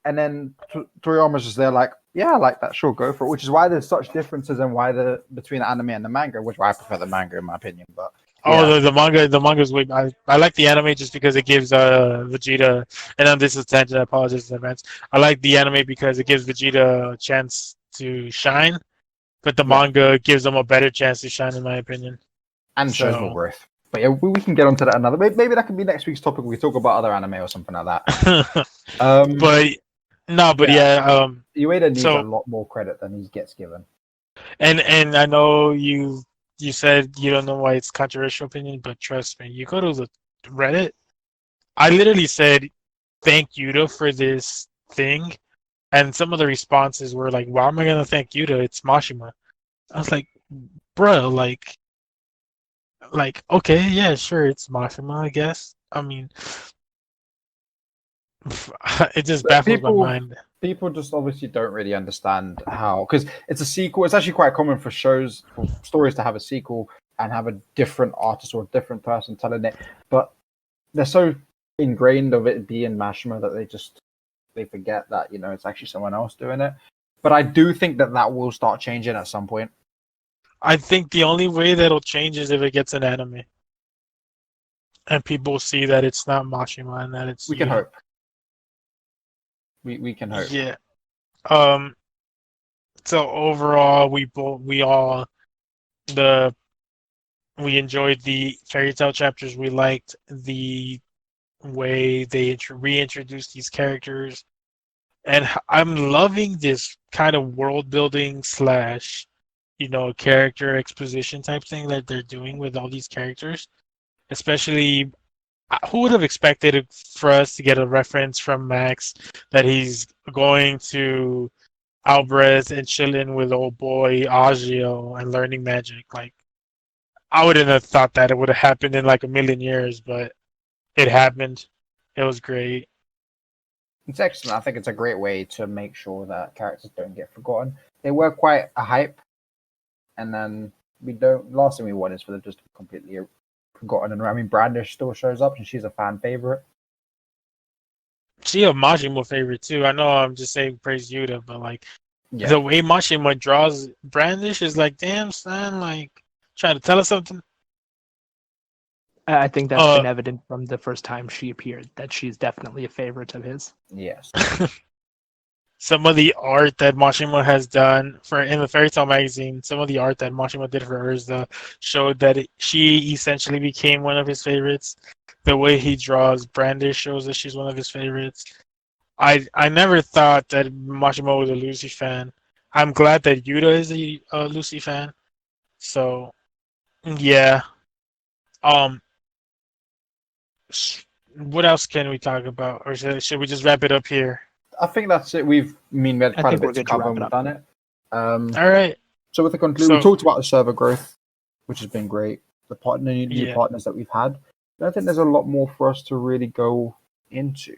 [SPEAKER 2] And then Toriyama's just there like, yeah, I like that. Sure, go for it. Which is why there's such differences and why between the anime and the manga, which I prefer the manga in my opinion. But
[SPEAKER 1] the manga's way. I like the anime just because it gives Vegeta, and then this is tangent. I apologize in advance. I like the anime because it gives Vegeta a chance to shine, but the manga gives him a better chance to shine, in my opinion.
[SPEAKER 2] And shows more growth. But yeah, we can get onto that another. Maybe that can be next week's topic. We talk about other anime or something like that. Ueda needs a lot more credit than he gets given.
[SPEAKER 1] And I know you said you don't know why it's controversial opinion, but trust me, you go to the Reddit. I literally said thank Yuta for this thing, and some of the responses were like, "Why am I gonna thank Yuta? It's Mashima." I was like, "Bro, like, okay, yeah, sure, it's Mashima, I guess." I mean, it just baffles my mind.
[SPEAKER 2] People just obviously don't really understand how, because it's a sequel. It's actually quite common for shows, for stories to have a sequel and have a different artist or a different person telling it. But they're so ingrained of it being Mashima that they forget that it's actually someone else doing it. But I do think that will start changing at some point.
[SPEAKER 1] I think the only way that'll change is if it gets an anime, and people see that it's not Mashima and that it's.
[SPEAKER 2] We can hope. We can hope.
[SPEAKER 1] Yeah. So overall, we enjoyed the fairy tale chapters. We liked the way they reintroduced these characters. And I'm loving this kind of world building slash, character exposition type thing that they're doing with all these characters. Especially, who would have expected for us to get a reference from Max that he's going to Albrez and chilling with old boy Agio and learning magic? Like, I wouldn't have thought that it would have happened in like a million years, but it happened. It was great.
[SPEAKER 2] It's excellent. I think it's a great way to make sure that characters don't get forgotten. They were quite a hype, and then we don't. Last thing we want is for them just to be completely forgotten. And I mean, Brandish still shows up, and she's a fan favorite.
[SPEAKER 1] She a Majima favorite too. I know I'm just saying praise Yuta, but like
[SPEAKER 2] Yeah,
[SPEAKER 1] the way Majima draws Brandish is like, damn son, like trying to tell us something.
[SPEAKER 3] I think that's
[SPEAKER 1] Uh,
[SPEAKER 3] been evident from the first time she appeared that she's definitely a favorite of his.
[SPEAKER 2] yes.
[SPEAKER 1] some of the art that Mashima has done for in the Fairy Tale magazine, some of the art that Mashima did for Urza showed that she essentially became one of his favorites. The way he draws Brandish shows that she's one of his favorites. I never thought that Mashima was a Lucy fan. I'm glad that Yuta is a Lucy fan. So yeah. Um, what else can we talk about, or should we just wrap it up here?
[SPEAKER 2] I think that's it. We had
[SPEAKER 3] I
[SPEAKER 2] quite a
[SPEAKER 3] think we're
[SPEAKER 2] bit to
[SPEAKER 3] good to
[SPEAKER 2] cover
[SPEAKER 3] wrap
[SPEAKER 2] and
[SPEAKER 3] it
[SPEAKER 2] we've
[SPEAKER 3] up.
[SPEAKER 2] done it.
[SPEAKER 1] All right.
[SPEAKER 2] So with the conclude,
[SPEAKER 1] So
[SPEAKER 2] we talked about the server growth, which has been great. The new
[SPEAKER 1] yeah.
[SPEAKER 2] partners that we've had. I don't think there's a lot more for us to really go into.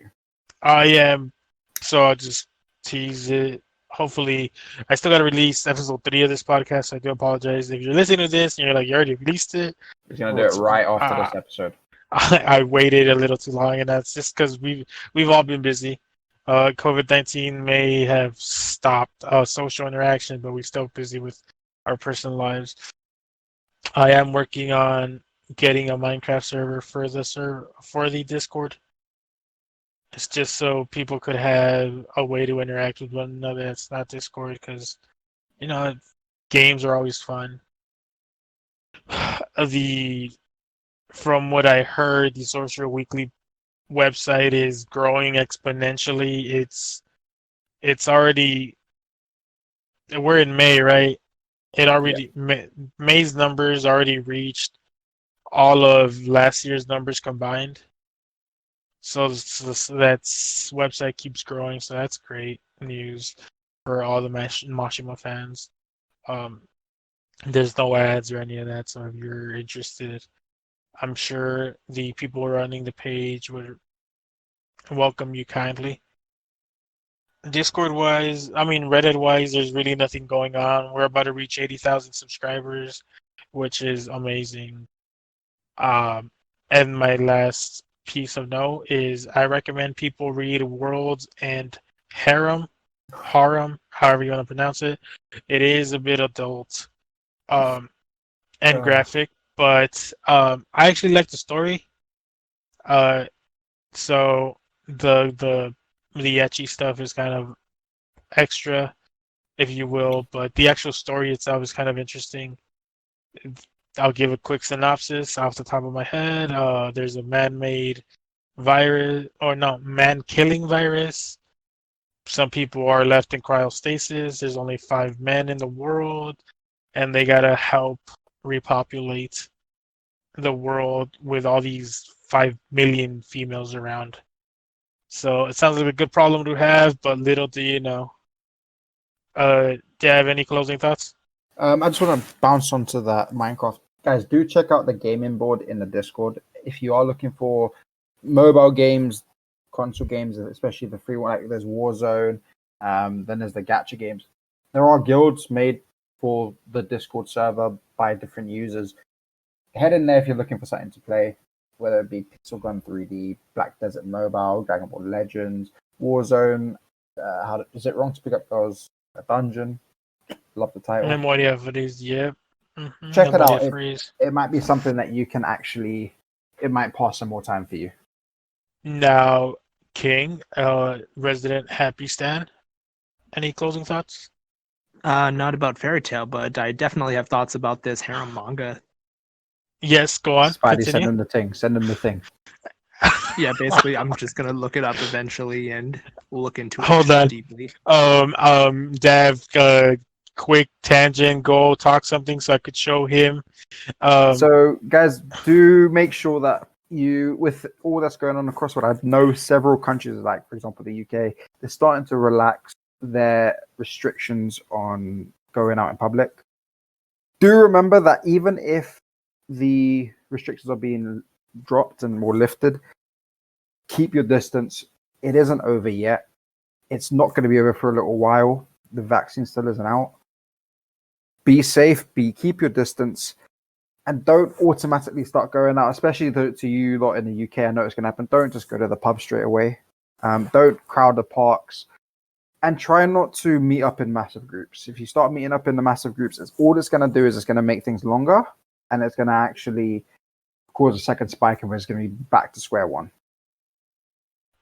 [SPEAKER 1] I am. So I'll just tease it. Hopefully, I still got to release episode 3 of this podcast. So I do apologize if you're listening to this and you're like, you already released it.
[SPEAKER 2] We're gonna
[SPEAKER 1] Well,
[SPEAKER 2] do it right after this episode.
[SPEAKER 1] I waited a little too long, and that's just because we've all been busy. COVID-19 may have stopped social interaction, but we're still busy with our personal lives. I am working on getting a Minecraft server for the Discord. It's just so people could have a way to interact with one another that's not Discord, because games are always fun. The From what I heard, the Sorcerer Weekly website is growing exponentially. It's already, we're in May, right? It already May's numbers already reached all of last year's numbers combined. So that website keeps growing, so that's great news for all the Mashima fans. There's no ads or any of that, so if you're interested, I'm sure the people running the page would welcome you kindly. Discord-wise, I mean Reddit-wise, there's really nothing going on. We're about to reach 80,000 subscribers, which is amazing. And my last piece of note is I recommend people read Worlds and Harem, however you want to pronounce it. It is a bit adult and graphic, but I actually like the story. So the ecchi stuff is kind of extra, if you will, but the actual story itself is kind of interesting. I'll give a quick synopsis off the top of my head. There's a man-made virus, or no, man-killing virus. Some people are left in cryostasis. There's only 5 men in the world, and they gotta help repopulate the world with all these 5 million females around. So it sounds like a good problem to have, but little do you know. Do you have any closing thoughts?
[SPEAKER 2] I just want to bounce onto that Minecraft. Guys, do check out the gaming board in the Discord. If you are looking for mobile games, console games, especially the free one, like there's Warzone, then there's the gacha games. There are guilds made for the Discord server by different users. Head in there if you're looking for something to play, whether it be Pixel Gun 3D, Black Desert Mobile, Dragon Ball Legends, Warzone. Is it wrong to pick up those? A dungeon. Love the title.
[SPEAKER 1] Memoria Freeze, yep.
[SPEAKER 2] Check it out.
[SPEAKER 1] Memoria
[SPEAKER 2] It might be something that you can actually. It might pass some more time for you.
[SPEAKER 1] Now, King, resident Happy Stan. Any closing thoughts?
[SPEAKER 3] Not about Fairy Tale, but I definitely have thoughts about this harem manga.
[SPEAKER 1] Yes, go on.
[SPEAKER 2] Spidey,
[SPEAKER 1] Continue.
[SPEAKER 2] send him the thing. Send him the thing.
[SPEAKER 3] Yeah, basically, I'm just gonna look it up eventually and look into it
[SPEAKER 1] Hold on.
[SPEAKER 3] deeply.
[SPEAKER 1] Dav, quick tangent, go talk something so I could show him.
[SPEAKER 2] So, guys, do make sure that you, with all that's going on across what I know, several countries, like for example the UK, they're starting to relax their restrictions on going out in public. Do remember that even if the restrictions are being dropped and more lifted, keep your distance. It isn't over yet. It's not going to be over for a little while. The vaccine still isn't out. Be safe. Keep your distance. And don't automatically start going out, especially to you lot in the UK. I know it's going to happen. Don't just go to the pub straight away. Don't crowd the parks, and try not to meet up in massive groups. If you start meeting up in the massive groups, all it's going to do is it's going to make things longer, and it's going to actually cause a second spike, and we're just going to be back to square one.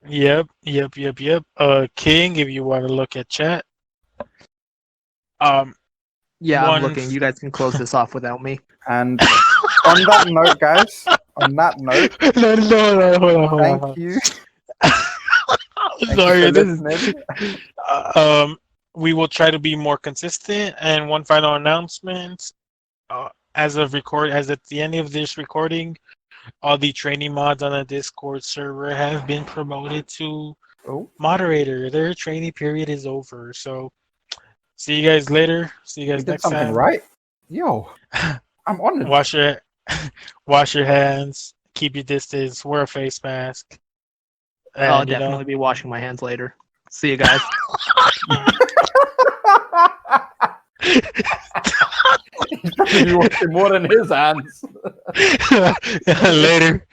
[SPEAKER 1] Yep. King, if you want to look at chat.
[SPEAKER 3] Yeah,
[SPEAKER 1] One
[SPEAKER 3] I'm looking. You guys can close this off without me.
[SPEAKER 2] And on that note, guys, on that note,
[SPEAKER 1] no, hold on.
[SPEAKER 2] thank you.
[SPEAKER 1] Sorry,
[SPEAKER 2] Thank you for
[SPEAKER 1] this is,
[SPEAKER 2] listening.
[SPEAKER 1] we will try to be more consistent. And one final announcement: as at the end of this recording, all the training mods on the Discord server have been promoted to moderator. Their training period is over. So, see you guys later. See you guys
[SPEAKER 2] We did
[SPEAKER 1] next
[SPEAKER 2] something
[SPEAKER 1] time.
[SPEAKER 2] right. Yo, I'm honored.
[SPEAKER 1] Wash your hands. Keep your distance. Wear a face mask. And,
[SPEAKER 3] I'll definitely be washing my hands later. See you guys.
[SPEAKER 2] He's probably watching more than his hands.
[SPEAKER 1] Later.